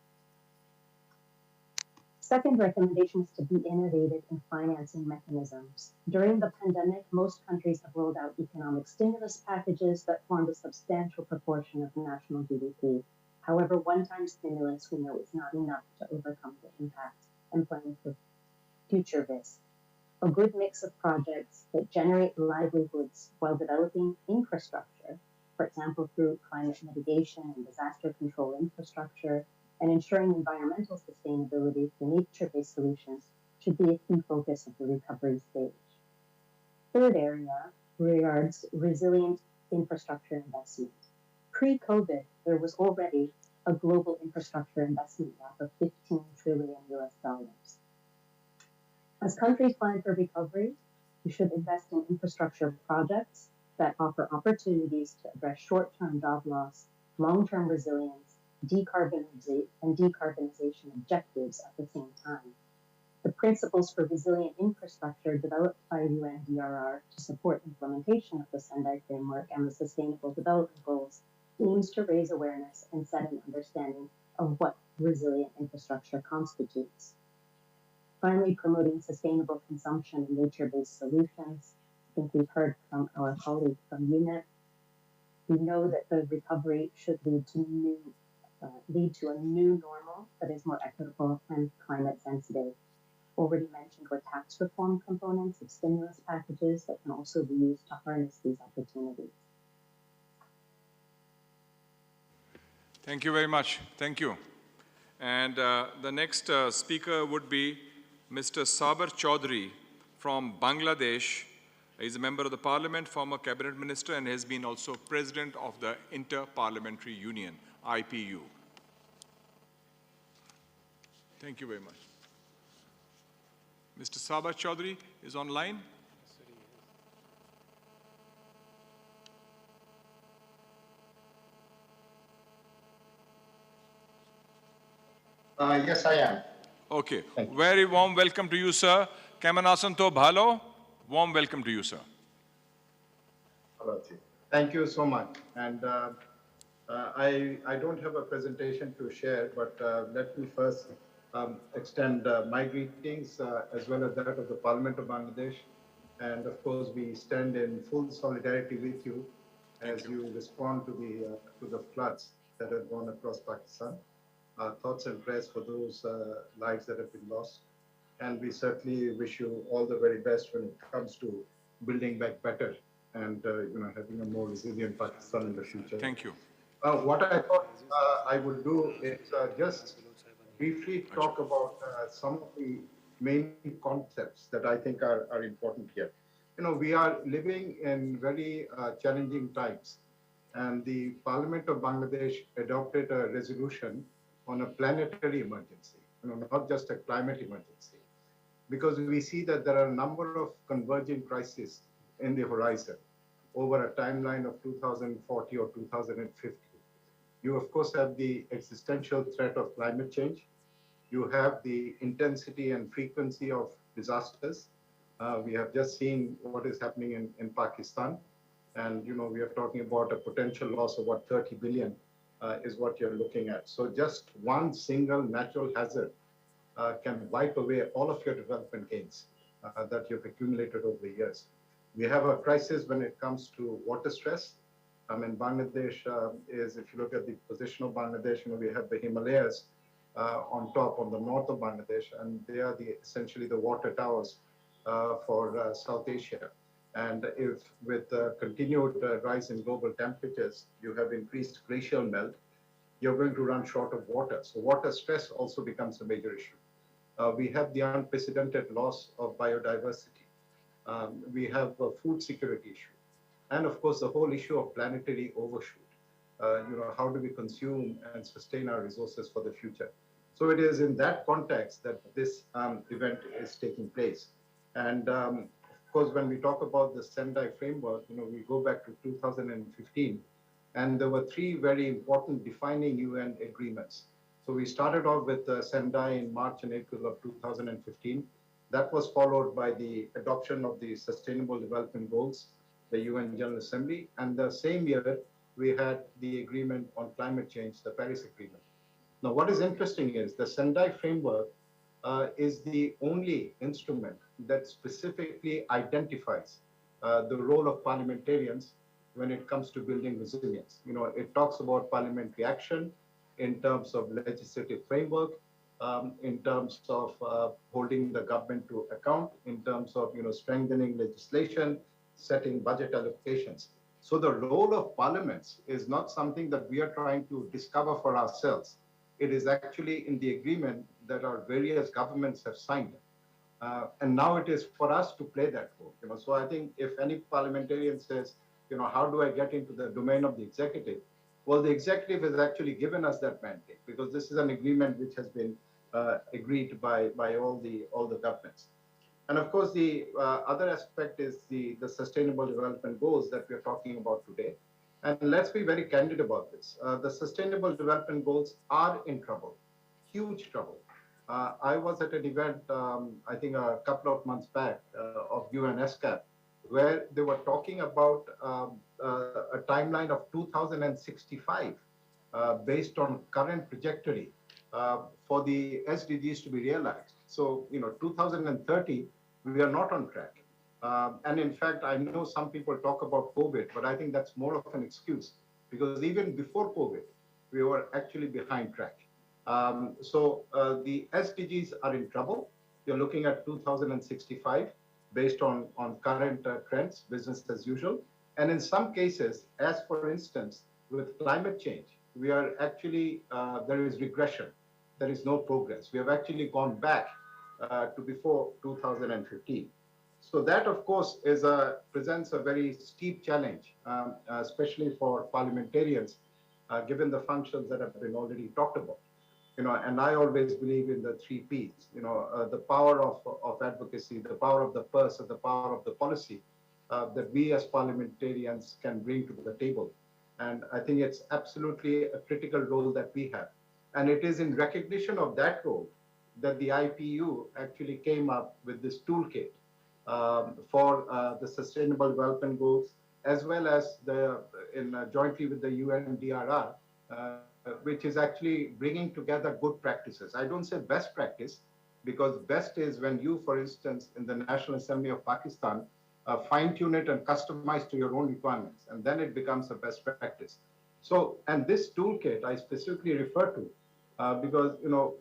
second recommendation is to be innovative in financing mechanisms. During the pandemic, most countries have rolled out economic stimulus packages that formed a substantial proportion of national GDP. However, one-time stimulus we know is not enough to overcome the impact and plan for future risks. A good mix of projects that generate livelihoods while developing infrastructure, for example, through climate mitigation and disaster control infrastructure, and ensuring environmental sustainability through nature-based solutions should be a key focus of the recovery stage. Third area regards resilient infrastructure investment. Pre-COVID, there was already a global infrastructure investment gap of 15 trillion US dollars. As countries plan for recovery, we should invest in infrastructure projects that offer opportunities to address short-term job loss, long-term resilience, decarbonization objectives at the same time. The principles for resilient infrastructure developed by UNDRR to support implementation of the Sendai Framework and the Sustainable Development Goals aims to raise awareness and set an understanding of what resilient infrastructure constitutes. Finally, promoting sustainable consumption and nature-based solutions. I think we've heard from our colleague from UNEP. We know that the recovery should lead to a new normal that is more equitable and climate sensitive. Already mentioned were tax reform components of stimulus packages that can also be used to harness these opportunities.
Thank you very much. Thank you. And the next speaker would be Mr. Sabar Chaudhry from Bangladesh. He's a member of the parliament, former cabinet minister, and has been also president of the Inter-Parliamentary Union, IPU. Thank you very much. Mr. Sabar Chaudhry is online.
Yes, I am.
Okay. Very warm welcome to you, sir. Keman aছেন তো ভালো? Warm welcome to you, sir.
Thank you so much. And I don't have a presentation to share, but let me first extend my greetings as well as that of the Parliament of Bangladesh. And of course, we stand in full solidarity with you as you respond to the floods that have gone across Pakistan. Thoughts and prayers for those lives that have been lost. And we certainly wish you all the very best when it comes to building back better and having a more resilient Pakistan in the future.
Thank you.
What I thought I would do is just briefly talk about some of the main concepts that I think are important here. We are living in very challenging times, and the Parliament of Bangladesh adopted a resolution on a planetary emergency, not just a climate emergency, because we see that there are a number of converging crises in the horizon over a timeline of 2040 or 2050. You, of course, have the existential threat of climate change. You have the intensity and frequency of disasters. We have just seen what is happening in Pakistan. And, we are talking about a potential loss of what, 30 billion is what you're looking at. So just one single natural hazard can wipe away all of your development gains that you've accumulated over the years. We have a crisis when it comes to water stress. Bangladesh is, if you look at the position of Bangladesh, we have the Himalayas on top, on the north of Bangladesh, and they are essentially the water towers for South Asia. And if with the continued rise in global temperatures, you have increased glacial melt, you're going to run short of water. So water stress also becomes a major issue. We have the unprecedented loss of biodiversity. We have a food security issue. And of course, the whole issue of planetary overshoot. How do we consume and sustain our resources for the future? So it is in that context that this event is taking place. And of course, when we talk about the Sendai framework, we go back to 2015, and there were three very important defining UN agreements. So we started off with Sendai in March and April of 2015. That was followed by the adoption of the Sustainable Development Goals, the UN General Assembly. And the same year, we had the agreement on climate change, the Paris Agreement. Now, what is interesting is the Sendai framework is the only instrument that specifically identifies the role of parliamentarians when it comes to building resilience. It talks about parliamentary action in terms of legislative framework, in terms of holding the government to account, in terms of strengthening legislation, setting budget allocations. So the role of parliaments is not something that we are trying to discover for ourselves. It is actually in the agreement that our various governments have signed. And now it is for us to play that role. So I think if any parliamentarian says, how do I get into the domain of the executive? Well, the executive has actually given us that mandate because this is an agreement which has been agreed by all the governments. And of course, the other aspect is the sustainable development goals that we're talking about today. And let's be very candid about this. The sustainable development goals are in trouble, huge trouble. I was at an event, I think a couple of months back of UNESCAP, where they were talking about a timeline of 2065 based on current trajectory for the SDGs to be realized. So, 2030, we are not on track. And in fact, I know some people talk about COVID, but I think that's more of an excuse because even before COVID, we were actually behind track. So the SDGs are in trouble. You're looking at 2065 based on current trends, business as usual. And in some cases, as for instance, with climate change, we are actually, there is regression. There is no progress. We have actually gone back to before 2015. So that, of course, presents a very steep challenge, especially for parliamentarians, given the functions that have been already talked about. And I always believe in the 3 Ps, the power of advocacy, the power of the purse, and the power of the policy that we as parliamentarians can bring to the table. And I think it's absolutely a critical role that we have. And it is in recognition of that role that the IPU actually came up with this toolkit for the Sustainable Development Goals, as well as jointly with the UNDRR, which is actually bringing together good practices. I don't say best practice, because best is when you, for instance, in the National Assembly of Pakistan, fine-tune it and customize to your own requirements, and then it becomes a best practice. So, and this toolkit I specifically refer to because,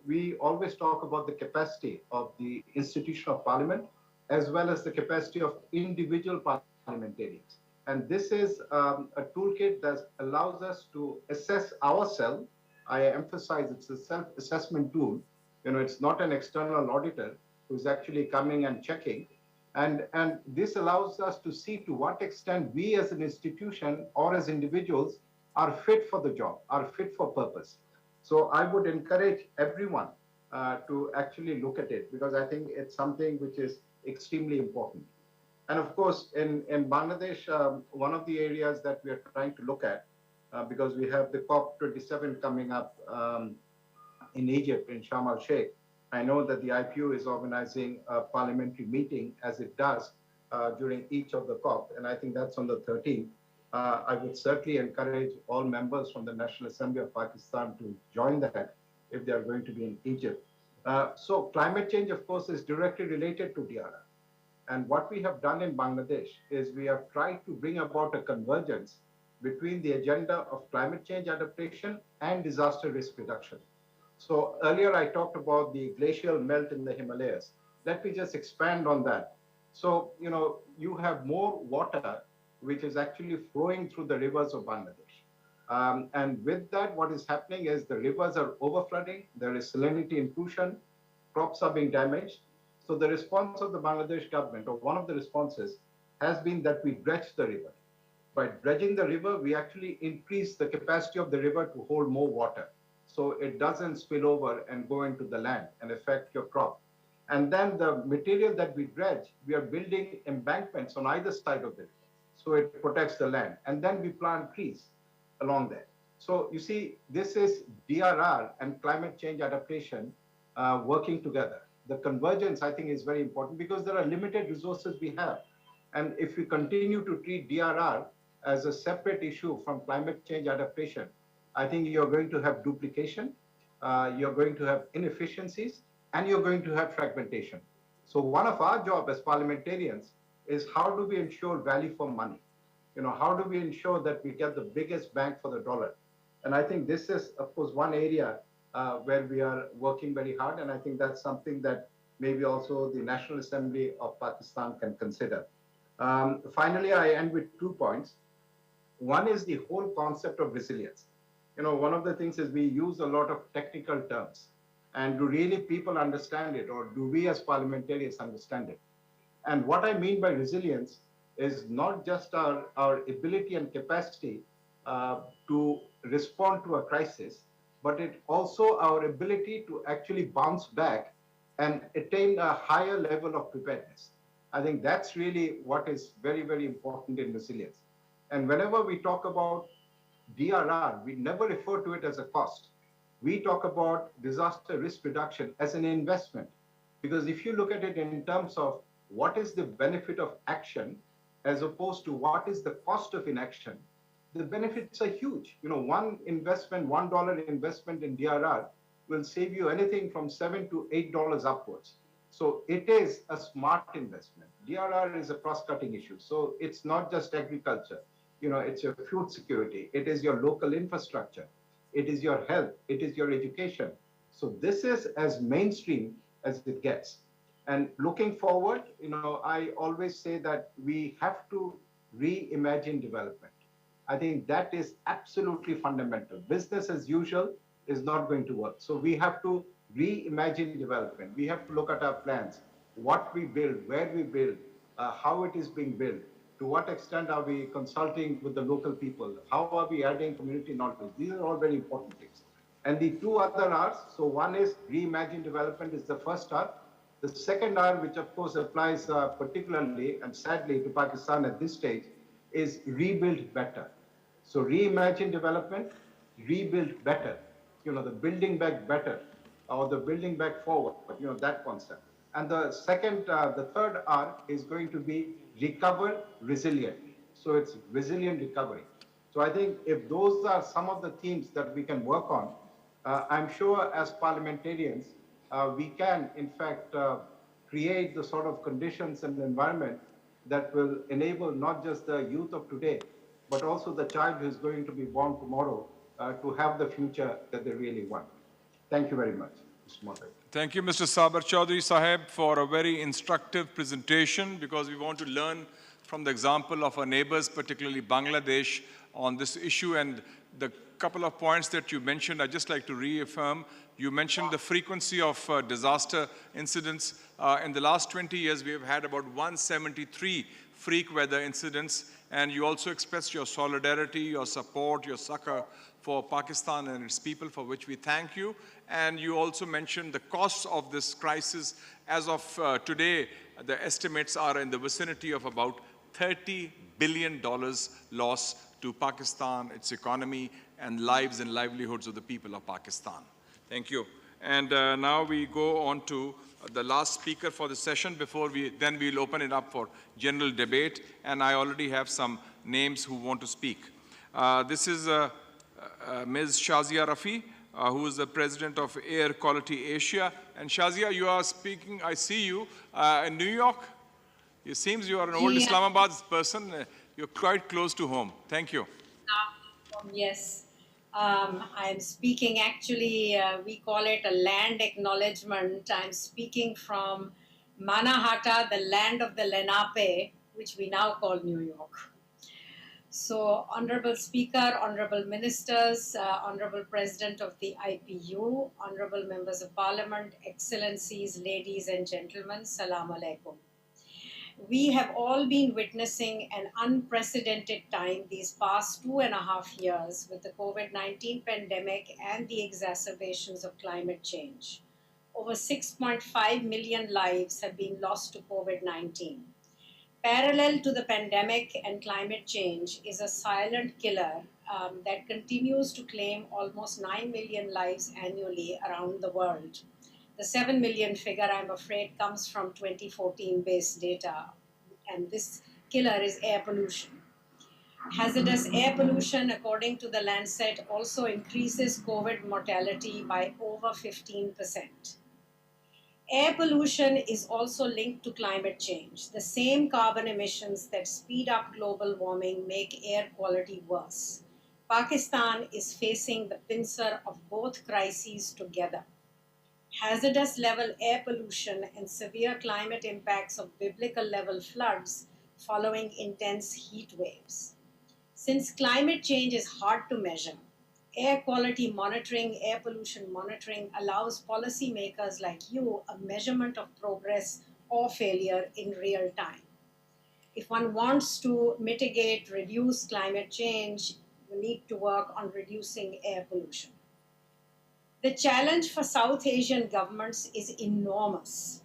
we always talk about the capacity of the institution of parliament, as well as the capacity of individual parliamentarians. And this is a toolkit that allows us to assess ourselves. I emphasize it's a self-assessment tool. It's not an external auditor who's actually coming and checking. And this allows us to see to what extent we as an institution or as individuals are fit for the job, are fit for purpose. So I would encourage everyone to actually look at it, because I think it's something which is extremely important. And of course, in Bangladesh, one of the areas that we are trying to look at, because we have the COP27 coming up in Egypt, in Sharm el-Sheikh, I know that the IPU is organizing a parliamentary meeting, as it does during each of the COP, and I think that's on the 13th. I would certainly encourage all members from the National Assembly of Pakistan to join that if they are going to be in Egypt. So climate change, of course, is directly related to DRR. And what we have done in Bangladesh is we have tried to bring about a convergence between the agenda of climate change adaptation and disaster risk reduction. So earlier I talked about the glacial melt in the Himalayas. Let me just expand on that. So, you have more water which is actually flowing through the rivers of Bangladesh. And with that, what is happening is the rivers are overflooding, there is salinity intrusion, crops are being damaged. So the response of the Bangladesh government, or one of the responses, has been that we dredge the river. By dredging the river, we actually increase the capacity of the river to hold more water, so it doesn't spill over and go into the land and affect your crop. And then the material that we dredge, we are building embankments on either side of it, so it protects the land. And then we plant trees along there. So you see, this is DRR and climate change adaptation working together. The convergence, I think, is very important because there are limited resources we have. And if we continue to treat DRR as a separate issue from climate change adaptation, I think you're going to have duplication, you're going to have inefficiencies, and you're going to have fragmentation. So one of our job as parliamentarians is how do we ensure value for money? How do we ensure that we get the biggest bang for the dollar? And I think this is, of course, one area where we are working very hard. And I think that's something that maybe also the National Assembly of Pakistan can consider. Finally, I end with 2 points. One is the whole concept of resilience. One of the things is we use a lot of technical terms. And do really people understand it, or do we as parliamentarians understand it? And what I mean by resilience is not just our ability and capacity to respond to a crisis, but it also our ability to actually bounce back and attain a higher level of preparedness. I think that's really what is very, very important in resilience. And whenever we talk about DRR, we never refer to it as a cost. We talk about disaster risk reduction as an investment. Because if you look at it in terms of what is the benefit of action, as opposed to what is the cost of inaction, the benefits are huge. One investment, $1 investment in DRR will save you anything from $7 to $8 upwards. So it is a smart investment. DRR is a cross-cutting issue. So it's not just agriculture. It's your food security. It is your local infrastructure. It is your health. It is your education. So this is as mainstream as it gets. And looking forward, I always say that we have to reimagine development. I think that is absolutely fundamental. Business as usual is not going to work. So we have to reimagine development. We have to look at our plans, what we build, where we build, how it is being built, to what extent are we consulting with the local people, how are we adding community knowledge. These are all very important things. And the 2 other R's, so one is reimagine development is the first R. The second R, which of course applies particularly and sadly to Pakistan at this stage, is rebuild better. So reimagine development, rebuild better. The building back better, or the building back forward, that concept. And the third R is going to be recover resiliently. So it's resilient recovery. So I think if those are some of the themes that we can work on, I'm sure as parliamentarians, we can, in fact, create the sort of conditions and environment that will enable not just the youth of today, but also the child who is going to be born tomorrow to have the future that they really want. Thank you very much, Mr. Moderator.
Thank you, Mr. Sabar Chaudhry Saheb, for a very instructive presentation, because we want to learn from the example of our neighbors, particularly Bangladesh, on this issue. And the couple of points that you mentioned, I'd just like to reaffirm. You mentioned the frequency of disaster incidents. In the last 20 years, we have had about 173 freak weather incidents. And you also expressed your solidarity, your support, your succor for Pakistan and its people, for which we thank you. And you also mentioned the costs of this crisis. As of today, the estimates are in the vicinity of about $30 billion loss to Pakistan, its economy, and lives and livelihoods of the people of Pakistan. Thank you. And now we go on to the last speaker for the session. Then we'll open it up for general debate. And I already have some names who want to speak. This is Ms. Shazia Rafi, who is the president of Air Quality Asia. And Shazia, you are speaking, I see you, in New York. It seems you are an old Islamabad person. You're quite close to home. Thank you.
Yes. I'm speaking actually, we call it a land acknowledgement. I'm speaking from Mannahatta, the land of the Lenape, which we now call New York. So, Honorable Speaker, Honorable Ministers, Honorable President of the IPU, Honorable Members of Parliament, Excellencies, ladies and gentlemen, Salaam Alaikum. We have all been witnessing an unprecedented time these past 2.5 years with the COVID-19 pandemic and the exacerbations of climate change. Over 6.5 million lives have been lost to COVID-19. Parallel to the pandemic and climate change is a silent killer that continues to claim almost 9 million lives annually around the world. The 7 million figure, I'm afraid, comes from 2014 based data, and this killer is air pollution. Hazardous air pollution, according to the Lancet, also increases COVID mortality by over 15%. Air pollution is also linked to climate change. The same carbon emissions that speed up global warming make air quality worse. Pakistan is facing the pincer of both crises together. Hazardous level air pollution and severe climate impacts of biblical level floods following intense heat waves. Since climate change is hard to measure, air quality monitoring, air pollution monitoring allows policymakers like you a measurement of progress or failure in real time. If one wants to mitigate, reduce climate change, you need to work on reducing air pollution. The challenge for South Asian governments is enormous,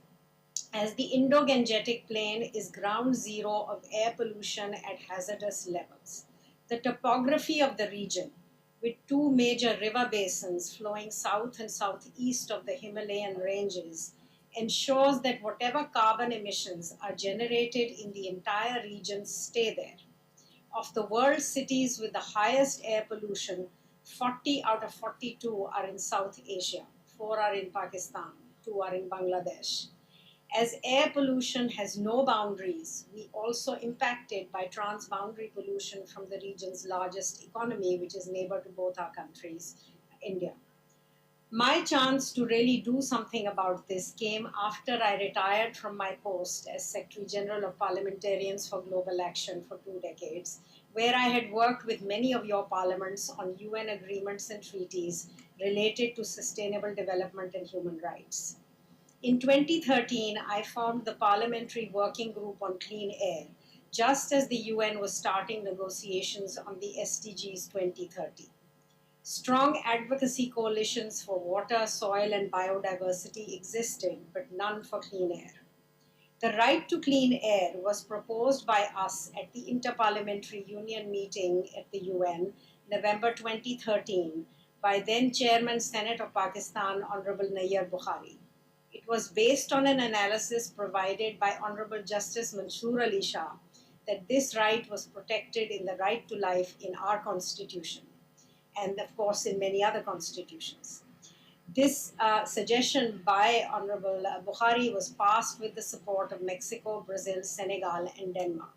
as the Indo-Gangetic Plain is ground zero of air pollution at hazardous levels. The topography of the region, with two major river basins flowing south and southeast of the Himalayan ranges, ensures that whatever carbon emissions are generated in the entire region stay there. Of the world's cities with the highest air pollution, 40 out of 42 are in South Asia, 4 are in Pakistan, 2 are in Bangladesh. As air pollution has no boundaries, we also impacted by transboundary pollution from the region's largest economy, which is neighbor to both our countries, India. My chance to really do something about this came after I retired from my post as Secretary General of Parliamentarians for Global Action for 2 decades, where I had worked with many of your parliaments on UN agreements and treaties related to sustainable development and human rights. In 2013, I formed the Parliamentary Working Group on Clean Air, just as the UN was starting negotiations on the SDGs 2030. Strong advocacy coalitions for water, soil, and biodiversity existed, but none for clean air. The right to clean air was proposed by us at the Interparliamentary Union meeting at the UN, November 2013, by then Chairman Senate of Pakistan, Honorable Nayyar Bukhari. It was based on an analysis provided by Honorable Justice Mansoor Ali Shah that this right was protected in the right to life in our constitution, and of course in many other constitutions. This suggestion by Honorable Bukhari was passed with the support of Mexico, Brazil, Senegal, and Denmark.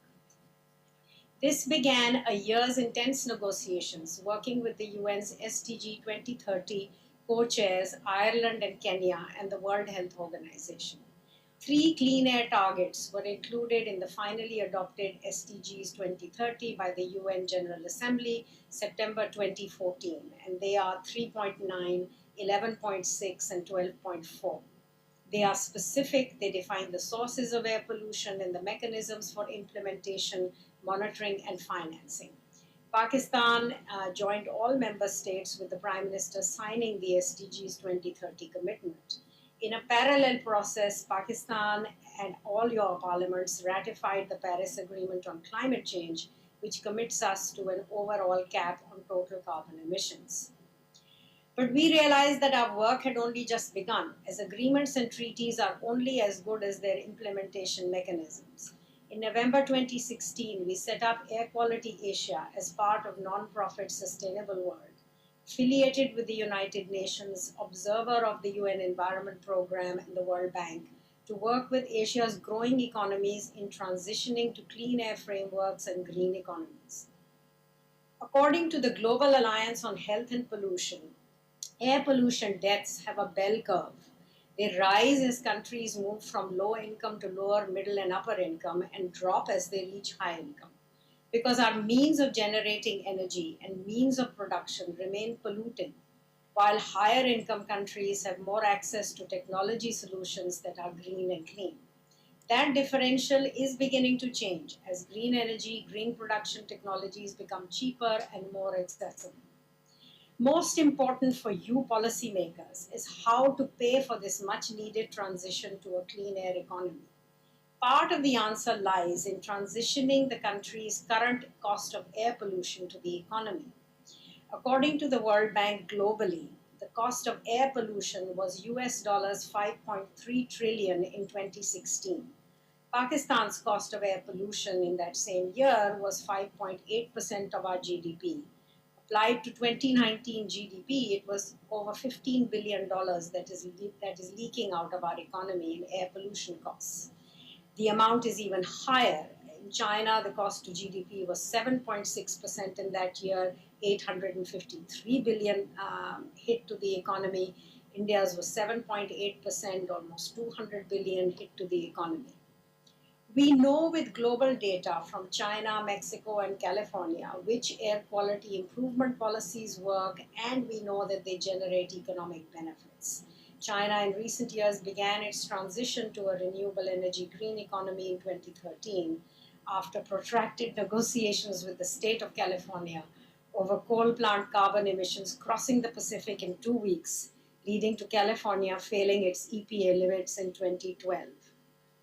This began a year's intense negotiations working with the UN's SDG 2030 co-chairs, Ireland and Kenya, and the World Health Organization. 3 clean air targets were included in the finally adopted SDGs 2030 by the UN General Assembly, September 2014, and they are 3.9, 11.6, and 12.4. They are specific, they define the sources of air pollution and the mechanisms for implementation, monitoring, and financing. Pakistan joined all member states with the Prime Minister signing the SDGs 2030 commitment. In a parallel process, Pakistan and all your parliaments ratified the Paris Agreement on Climate Change, which commits us to an overall cap on total carbon emissions. But we realized that our work had only just begun, as agreements and treaties are only as good as their implementation mechanisms. In November 2016, we set up Air Quality Asia as part of non-profit Sustainable World, affiliated with the United Nations, observer of the UN Environment Programme and the World Bank, to work with Asia's growing economies in transitioning to clean air frameworks and green economies. According to the Global Alliance on Health and Pollution, air pollution deaths have a bell curve. They rise as countries move from low income to lower, middle, and upper income, and drop as they reach high income. Because our means of generating energy and means of production remain polluting, while higher income countries have more access to technology solutions that are green and clean. That differential is beginning to change as green energy, green production technologies become cheaper and more accessible. Most important for you policymakers is how to pay for this much needed transition to a clean air economy. Part of the answer lies in transitioning the country's current cost of air pollution to the economy. According to the World Bank globally, the cost of air pollution was US dollars 5.3 trillion in 2016. Pakistan's cost of air pollution in that same year was 5.8% of our GDP. Applied to 2019 GDP, it was over $15 billion that is leaking out of our economy in air pollution costs. The amount is even higher. In China, the cost to GDP was 7.6% in that year, 853 billion hit to the economy. India's was 7.8%, almost 200 billion hit to the economy. We know with global data from China, Mexico, and California which air quality improvement policies work, and we know that they generate economic benefits. China in recent years began its transition to a renewable energy green economy in 2013 after protracted negotiations with the state of California over coal plant carbon emissions crossing the Pacific in 2 weeks, leading to California failing its EPA limits in 2012.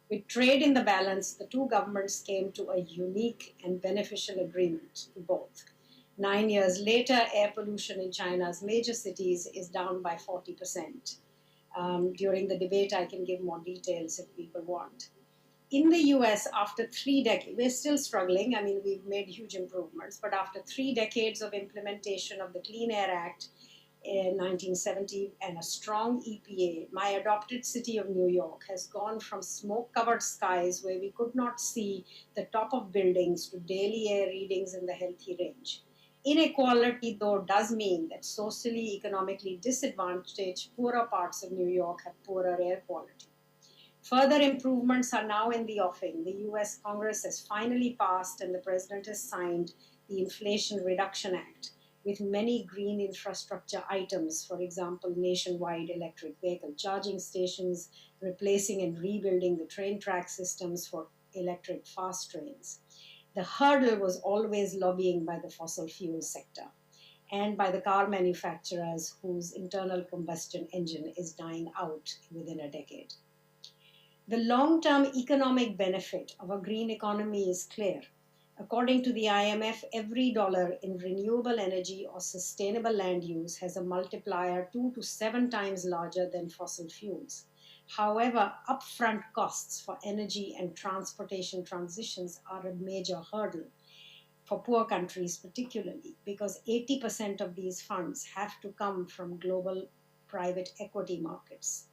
With trade in the balance, the two governments came to a unique and beneficial agreement to both. 9 years later, air pollution in China's major cities is down by 40%. During the debate, I can give more details if people want. In the US, after 3 decades, we're still struggling. I mean, we've made huge improvements, but after 3 decades of implementation of the Clean Air Act in 1970 and a strong EPA, my adopted city of New York has gone from smoke-covered skies where we could not see the top of buildings to daily air readings in the healthy range. Inequality, though, does mean that socially, economically disadvantaged, poorer parts of New York have poorer air quality. Further improvements are now in the offing. The US Congress has finally passed and the President has signed the Inflation Reduction Act with many green infrastructure items, for example, nationwide electric vehicle charging stations, replacing and rebuilding the train track systems for electric fast trains. The hurdle was always lobbying by the fossil fuel sector and by the car manufacturers whose internal combustion engine is dying out within a decade. The long-term economic benefit of a green economy is clear. According to the IMF, every dollar in renewable energy or sustainable land use has a multiplier 2 to 7 times larger than fossil fuels. However, upfront costs for energy and transportation transitions are a major hurdle for poor countries particularly, because 80% of these funds have to come from global private equity markets.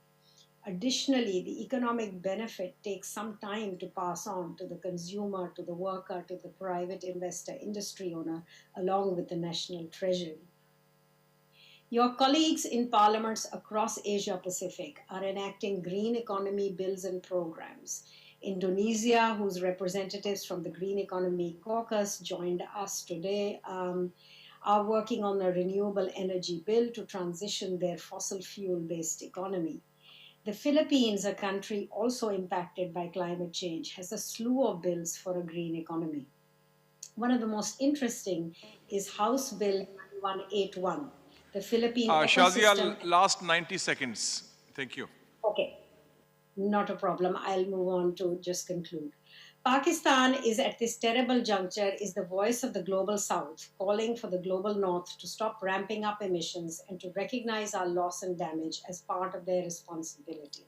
Additionally, the economic benefit takes some time to pass on to the consumer, to the worker, to the private investor, industry owner, along with the national treasury. Your colleagues in parliaments across Asia Pacific are enacting green economy bills and programs. Indonesia, whose representatives from the Green Economy Caucus joined us today, are working on a renewable energy bill to transition their fossil fuel-based economy. The Philippines, a country also impacted by climate change, has a slew of bills for a green economy. One of the most interesting is House Bill 9181. The Philippine
Shazia, last 90 seconds. Thank you.
Okay, not a problem. I'll move on to just conclude. Pakistan is at this terrible juncture is the voice of the global south, calling for the global north to stop ramping up emissions and to recognize our loss and damage as part of their responsibility.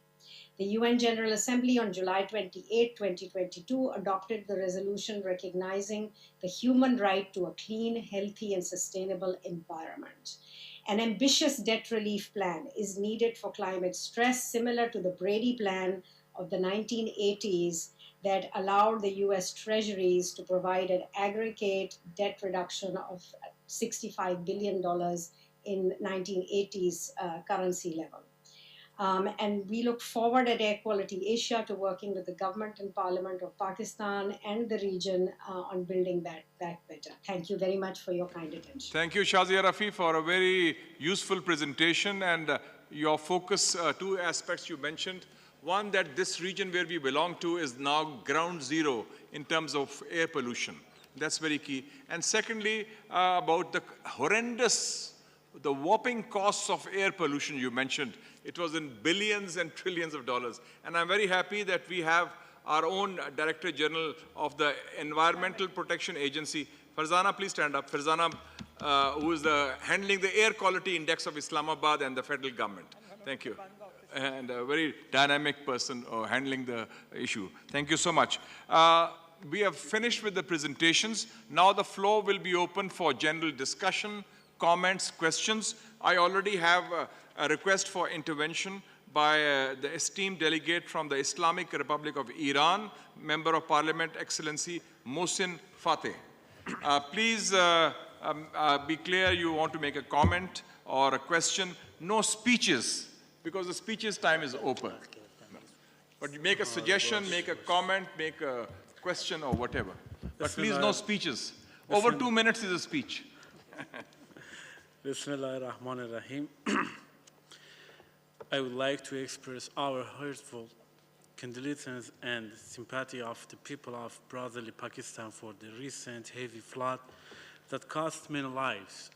The UN General Assembly on July 28, 2022 adopted the resolution recognizing the human right to a clean, healthy, and sustainable environment. An ambitious debt relief plan is needed for climate stress, similar to the Brady Plan of the 1980s that allowed the US treasuries to provide an aggregate debt reduction of $65 billion in 1980s currency level. And we look forward at Air Quality Asia to working with the government and parliament of Pakistan and the region on building that back better. Thank you very much for your kind attention.
Thank you, Shazia Rafi, for a very useful presentation and your focus, 2 aspects you mentioned. One, that this region where we belong to is now ground zero in terms of air pollution. That's very key. And secondly, about the horrendous, the whopping costs of air pollution you mentioned. It was in billions and trillions of dollars. And I'm very happy that we have our own Director General of the Environmental Protection Agency. Farzana, please stand up. Farzana, who is handling the Air Quality Index of Islamabad and the federal government. Thank you. And a very dynamic person handling the issue. Thank you so much. We have finished with the presentations. Now the floor will be open for general discussion comments, questions. I already have a request for intervention by the esteemed delegate from the Islamic Republic of Iran, Member of Parliament, Excellency Mohsin Fateh. Please be clear you want to make a comment or a question. No speeches, because the speeches time is open. But you make a suggestion, make a comment, make a question or whatever. But please no speeches. Over 2 minutes is a speech.
Bismillahirrahmanirrahim. I would like to express our heartfelt condolences and sympathy of the people of brotherly Pakistan for the recent heavy flood that cost many lives.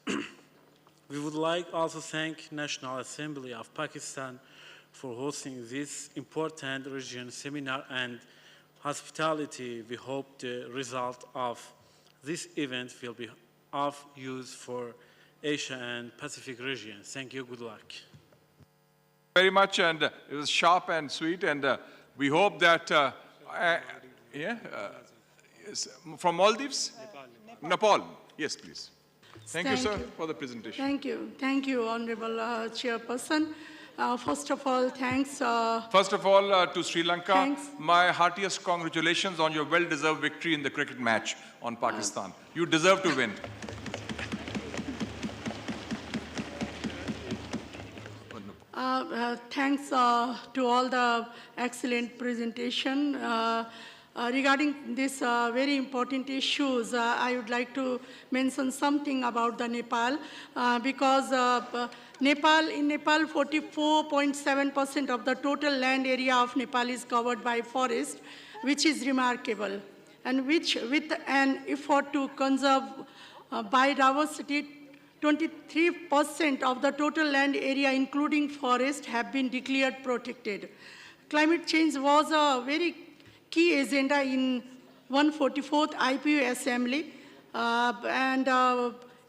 We would like also thank National Assembly of Pakistan for hosting this important region seminar and hospitality. We hope the result of this event will be of use for Asia and Pacific region. Thank you, good luck.
Very much, and it was sharp and sweet, and we hope that, yes, from Maldives? Nepal. Yes, please. Thank you, sir, for the presentation.
Thank you, Honorable Chairperson. First of all, thanks.
First of all, to Sri Lanka,
Thanks.
my heartiest congratulations on your well-deserved victory in the cricket match on Pakistan. You deserve to win.
Thanks to all the excellent presentation. Regarding this very important issues, I would like to mention something about the Nepal because in Nepal, 44.7% of the total land area of Nepal is covered by forest, which is remarkable, and which, with an effort to conserve biodiversity, 23% of the total land area, including forest, have been declared protected. Climate change was a very key agenda in 144th IPU Assembly, and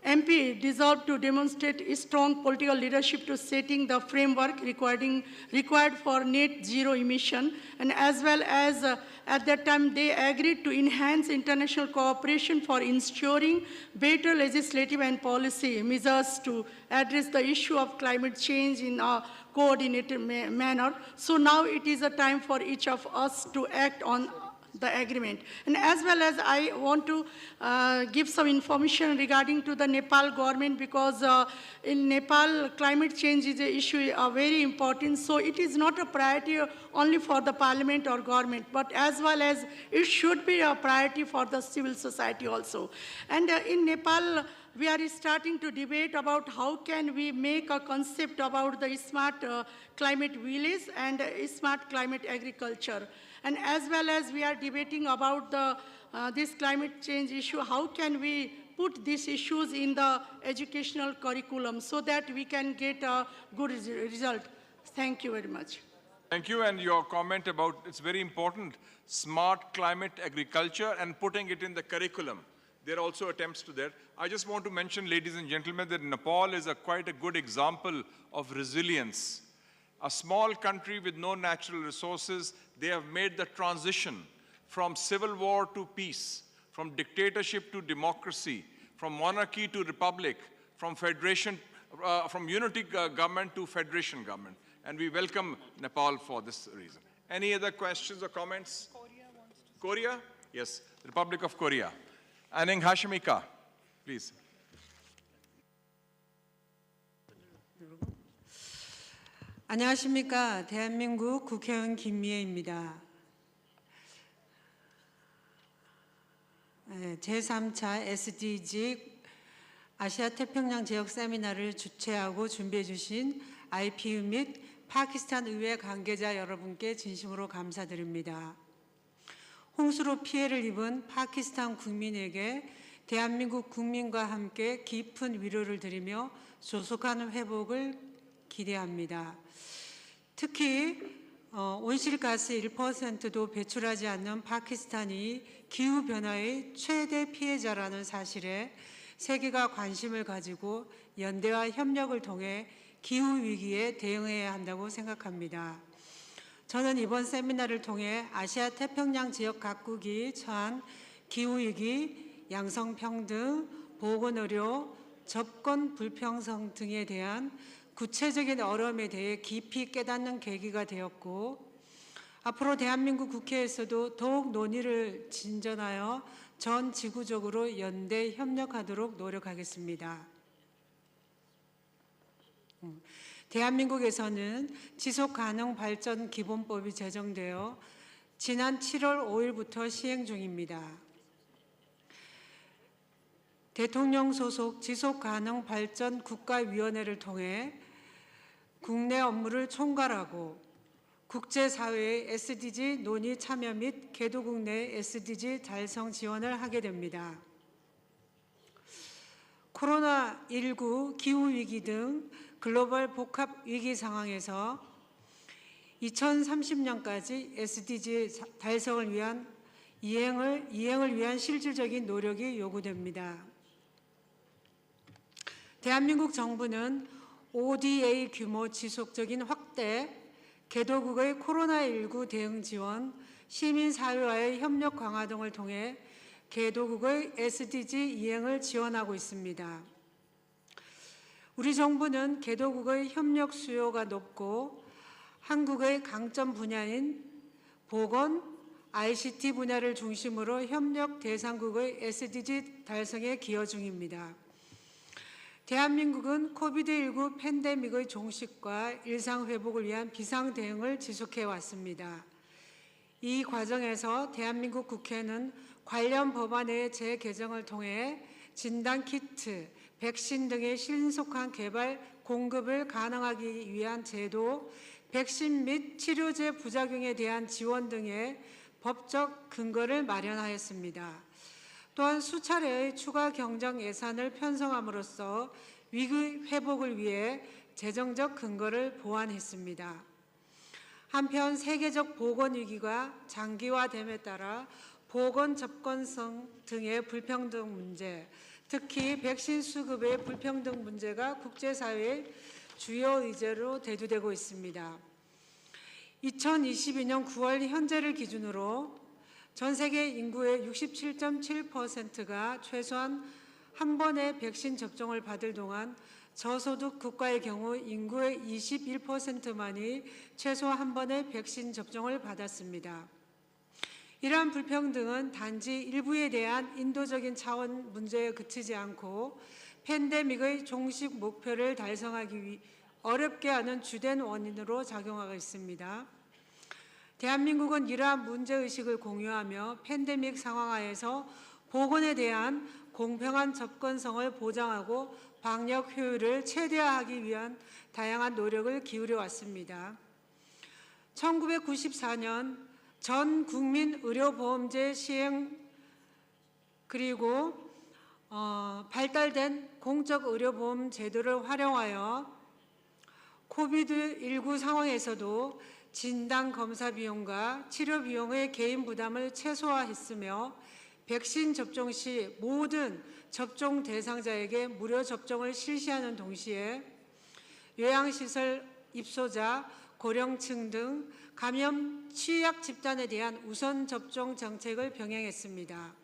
MP resolved to demonstrate strong political leadership to setting the framework required for net zero emission, and as well as at that time they agreed to enhance international cooperation for ensuring better legislative and policy measures to address the issue of climate change in a coordinated manner. So now it is a time for each of us to act on the agreement. And as well as I want to give some information regarding to the Nepal government, because in Nepal, climate change is an issue very important. So it is not a priority only for the parliament or government, but as well as it should be a priority for the civil society also. And in Nepal, we are starting to debate about how can we make a concept about the smart climate village and smart climate agriculture. And as well as we are debating about this climate change issue, how can we put these issues in the educational curriculum so that we can get a good result. Thank you very much.
Thank you, and your comment about, it's very important, smart climate agriculture and putting it in the curriculum. There are also attempts to that. I just want to mention, ladies and gentlemen, that Nepal is quite a good example of resilience. A small country with no natural resources, they have made the transition from civil war to peace, from dictatorship to democracy, from monarchy to republic, from federation, from unity government to federation government. And we welcome Nepal for this reason. Any other questions or comments? Korea? Yes, Republic of Korea. Aneng Hashimika, please.
안녕하십니까. 대한민국 국회의원 김미애입니다. 제3차 SDG 아시아 태평양 지역 세미나를 주최하고 준비해 주신 IPU 및 파키스탄 의회 관계자 여러분께 진심으로 감사드립니다. 홍수로 피해를 입은 파키스탄 국민에게 대한민국 국민과 함께 깊은 위로를 드리며 조속한 회복을 기대합니다. 특히 온실가스 1%도 배출하지 않는 파키스탄이 기후변화의 최대 피해자라는 사실에 세계가 관심을 가지고 연대와 협력을 통해 기후위기에 대응해야 한다고 생각합니다. 저는 이번 세미나를 통해 아시아 태평양 지역 각국이 처한 기후위기, 양성평등, 보건의료, 접근 불평등 등에 대한 구체적인 어려움에 대해 깊이 깨닫는 계기가 되었고 앞으로 대한민국 국회에서도 더욱 논의를 진전하여 전 지구적으로 연대 협력하도록 노력하겠습니다. 대한민국에서는 지속가능발전기본법이 제정되어 지난 7월 5일부터 시행 중입니다. 대통령 소속 지속가능발전 국가위원회를 통해 국내 업무를 총괄하고 국제사회의 SDG 논의 참여 및 개도국 내 SDG 달성 지원을 하게 됩니다. 코로나19 기후위기 등 글로벌 복합 위기 상황에서 2030년까지 SDG 달성을 위한 이행을 위한 실질적인 노력이 요구됩니다. 대한민국 정부는 ODA 규모 지속적인 확대, 개도국의 코로나19 대응 지원, 시민사회와의 협력 강화 등을 통해 개도국의 SDG 이행을 지원하고 있습니다. 우리 정부는 개도국의 협력 수요가 높고 한국의 강점 분야인 보건, ICT 분야를 중심으로 협력 대상국의 SDG 달성에 기여 중입니다. 대한민국은 코비드19 팬데믹의 종식과 일상 회복을 위한 비상 대응을 지속해 왔습니다. 이 과정에서 대한민국 국회는 관련 법안의 재개정을 통해 진단키트, 백신 등의 신속한 개발, 공급을 가능하기 위한 제도, 백신 및 치료제 부작용에 대한 지원 등의 법적 근거를 마련하였습니다. 또한 수차례의 추가 경정 예산을 편성함으로써 위기 회복을 위해 재정적 근거를 보완했습니다. 한편 세계적 보건 위기가 장기화됨에 따라 보건 접근성 등의 불평등 문제, 특히 백신 수급의 불평등 문제가 국제사회의 주요 의제로 대두되고 있습니다. 2022년 9월 현재를 기준으로 전 세계 인구의 67.7%가 최소한 한 번의 백신 접종을 받을 동안 저소득 국가의 경우 인구의 21%만이 최소 한 번의 백신 접종을 받았습니다. 이러한 불평등은 단지 일부에 대한 인도적인 차원 문제에 그치지 않고 팬데믹의 종식 목표를 달성하기 어렵게 하는 주된 원인으로 작용하고 있습니다. 대한민국은 이러한 문제의식을 공유하며 팬데믹 상황하에서 보건에 대한 공평한 접근성을 보장하고 방역 효율을 최대화하기 위한 다양한 노력을 기울여 왔습니다. 1994년 전 국민 의료보험제 시행 그리고 발달된 공적 의료보험 제도를 활용하여 코비드19 상황에서도 진단 검사 비용과 치료 비용의 개인 부담을 최소화했으며 백신 접종 시 모든 접종 대상자에게 무료 접종을 실시하는 동시에 요양시설 입소자, 고령층 등 감염 취약 집단에 대한 우선 접종 정책을 병행했습니다.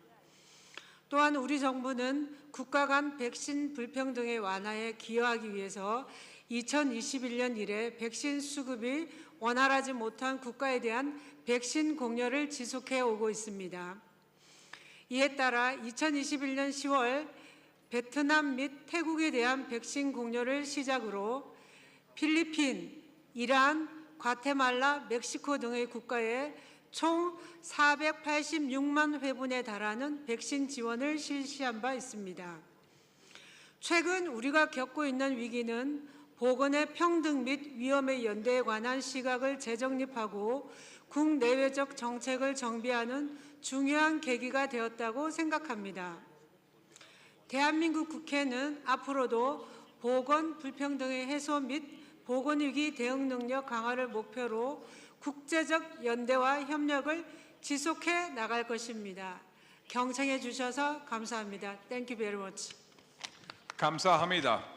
또한 우리 정부는 국가 간 백신 불평등의 완화에 기여하기 위해서 2021년 이래 백신 수급이 원활하지 못한 국가에 대한 백신 공여를 지속해 오고 있습니다. 이에 따라 2021년 10월 베트남 및 태국에 대한 백신 공여를 시작으로 필리핀, 이란, 과테말라, 멕시코 등의 국가에 총 486만 회분에 달하는 백신 지원을 실시한 바 있습니다. 최근 우리가 겪고 있는 위기는 보건의 평등 및 위험의 연대에 관한 시각을 재정립하고 국내외적 정책을 정비하는 중요한 계기가 되었다고 생각합니다. 대한민국 국회는 앞으로도 보건 불평등의 해소 및 보건위기 대응 능력 강화를 목표로 국제적 연대와 협력을 지속해 나갈 것입니다. 경청해 주셔서 감사합니다. Thank you very much.
감사합니다.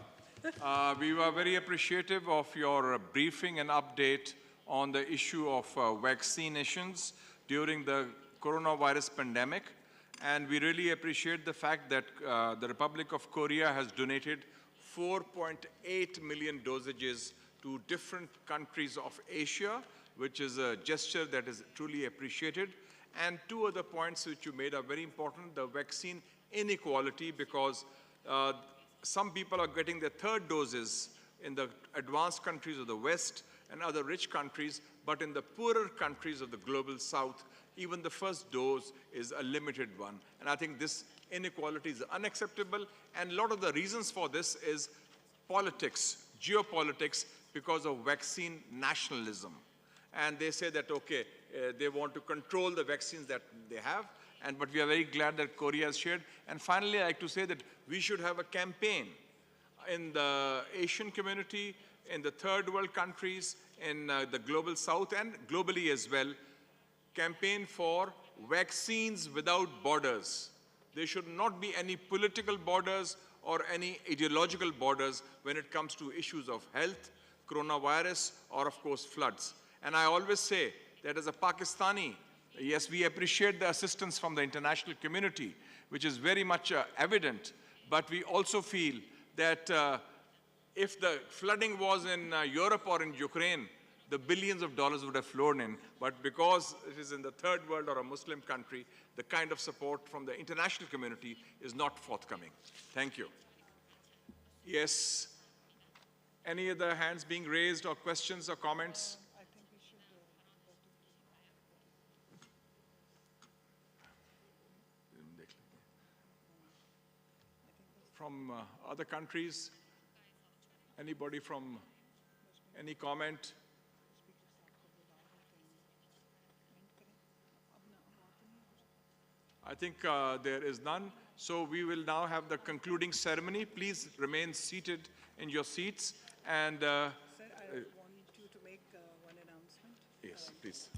We were very appreciative of your briefing and update on the issue of vaccinations during the coronavirus pandemic. And we really appreciate the fact that the Republic of Korea has donated 4.8 million dosages to different countries of Asia, which is a gesture that is truly appreciated. And two other points which you made are very important: the vaccine inequality, because some people are getting their third doses in the advanced countries of the West and other rich countries, but in the poorer countries of the global South, even the first dose is a limited one. And I think this inequality is unacceptable, and a lot of the reasons for this is politics, geopolitics, because of vaccine nationalism. And they say that, okay, they want to control the vaccines that they have, but we are very glad that Korea has shared. And finally, I like to say that we should have a campaign in the Asian community, in the third world countries, in the global South, and globally as well, campaign for vaccines without borders. There should not be any political borders or any ideological borders when it comes to issues of health, coronavirus, or of course floods. And I always say that as a Pakistani, yes, we appreciate the assistance from the international community, which is very much evident, but we also feel that if the flooding was in Europe or in Ukraine, the billions of dollars would have flown in. But because it is in the third world or a Muslim country, the kind of support from the international community is not forthcoming. Thank you. Yes. Any other hands being raised, or questions or comments? From other countries? Anybody from any comment? I think there is none. So we will now have the concluding ceremony. Please remain seated in your seats. And
Sir, I want you to make one announcement.
yes, please.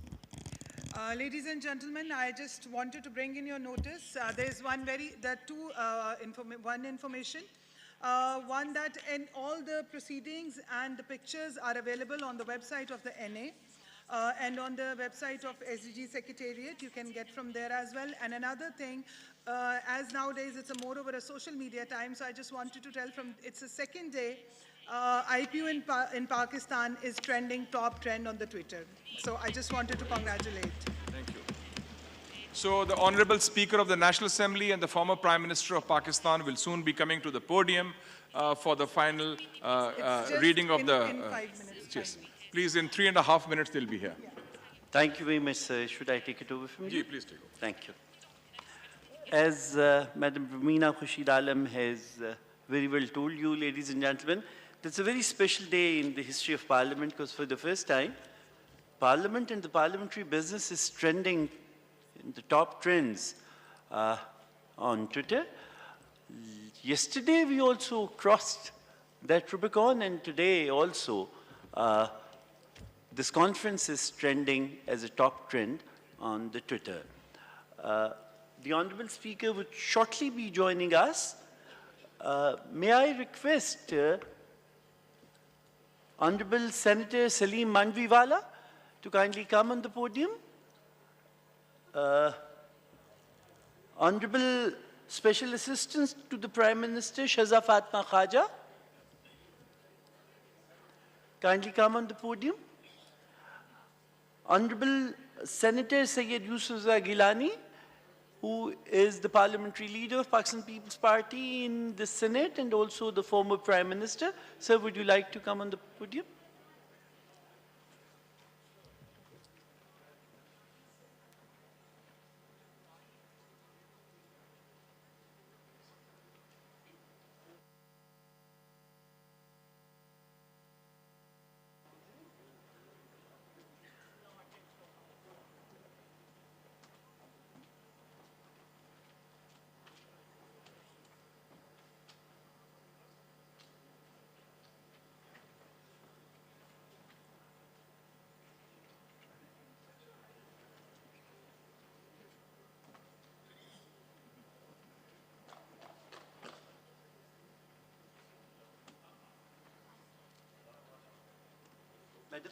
Ladies and gentlemen, I just wanted to bring in your notice. There are two information. One, that in all the proceedings and the pictures are available on the website of the NA and on the website of SDG Secretariat. You can get from there as well. And another thing, as nowadays it's more over a social media time, so I just wanted to tell it's the second day IPU in Pakistan is trending top trend on the Twitter. So I just wanted to congratulate.
Thank you. So the Honorable Speaker of the National Assembly and the former Prime Minister of Pakistan will soon be coming to the podium for the final reading of the...
5 minutes.
Yes. Please, in 3.5 minutes, they'll be here.
Thank you very much, sir. Should I take it over from you?
Ji, please take over.
Thank you. As Madam Rumina Khurshid Alam has very well told you, ladies and gentlemen, it's a very special day in the history of Parliament, because for the first time, Parliament and the parliamentary business is trending in the top trends on Twitter. Yesterday, we also crossed that Rubicon, and today also, this conference is trending as a top trend on the Twitter. The Honorable Speaker would shortly be joining us. May I request Honorable Senator Salim Manviwala to kindly come on the podium. Honorable Special Assistant to the Prime Minister Shahza Fatma Khaja, kindly come on the podium. Honorable Senator Syed Yousafzai Gilani, who is the parliamentary leader of Pakistan People's Party in the Senate and also the former Prime Minister. Sir, would you like to come on the podium? Madam.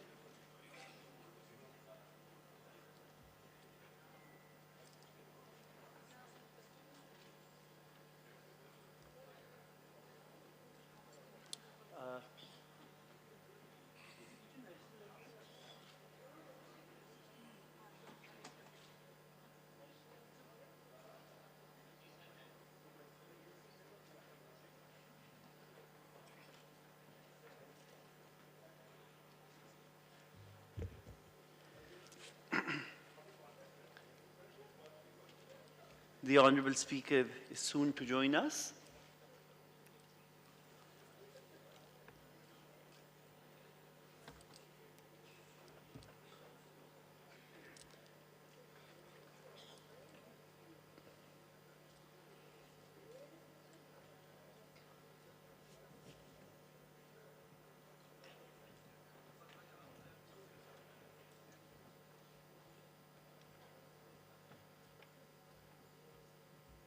The Honorable Speaker is soon to join us.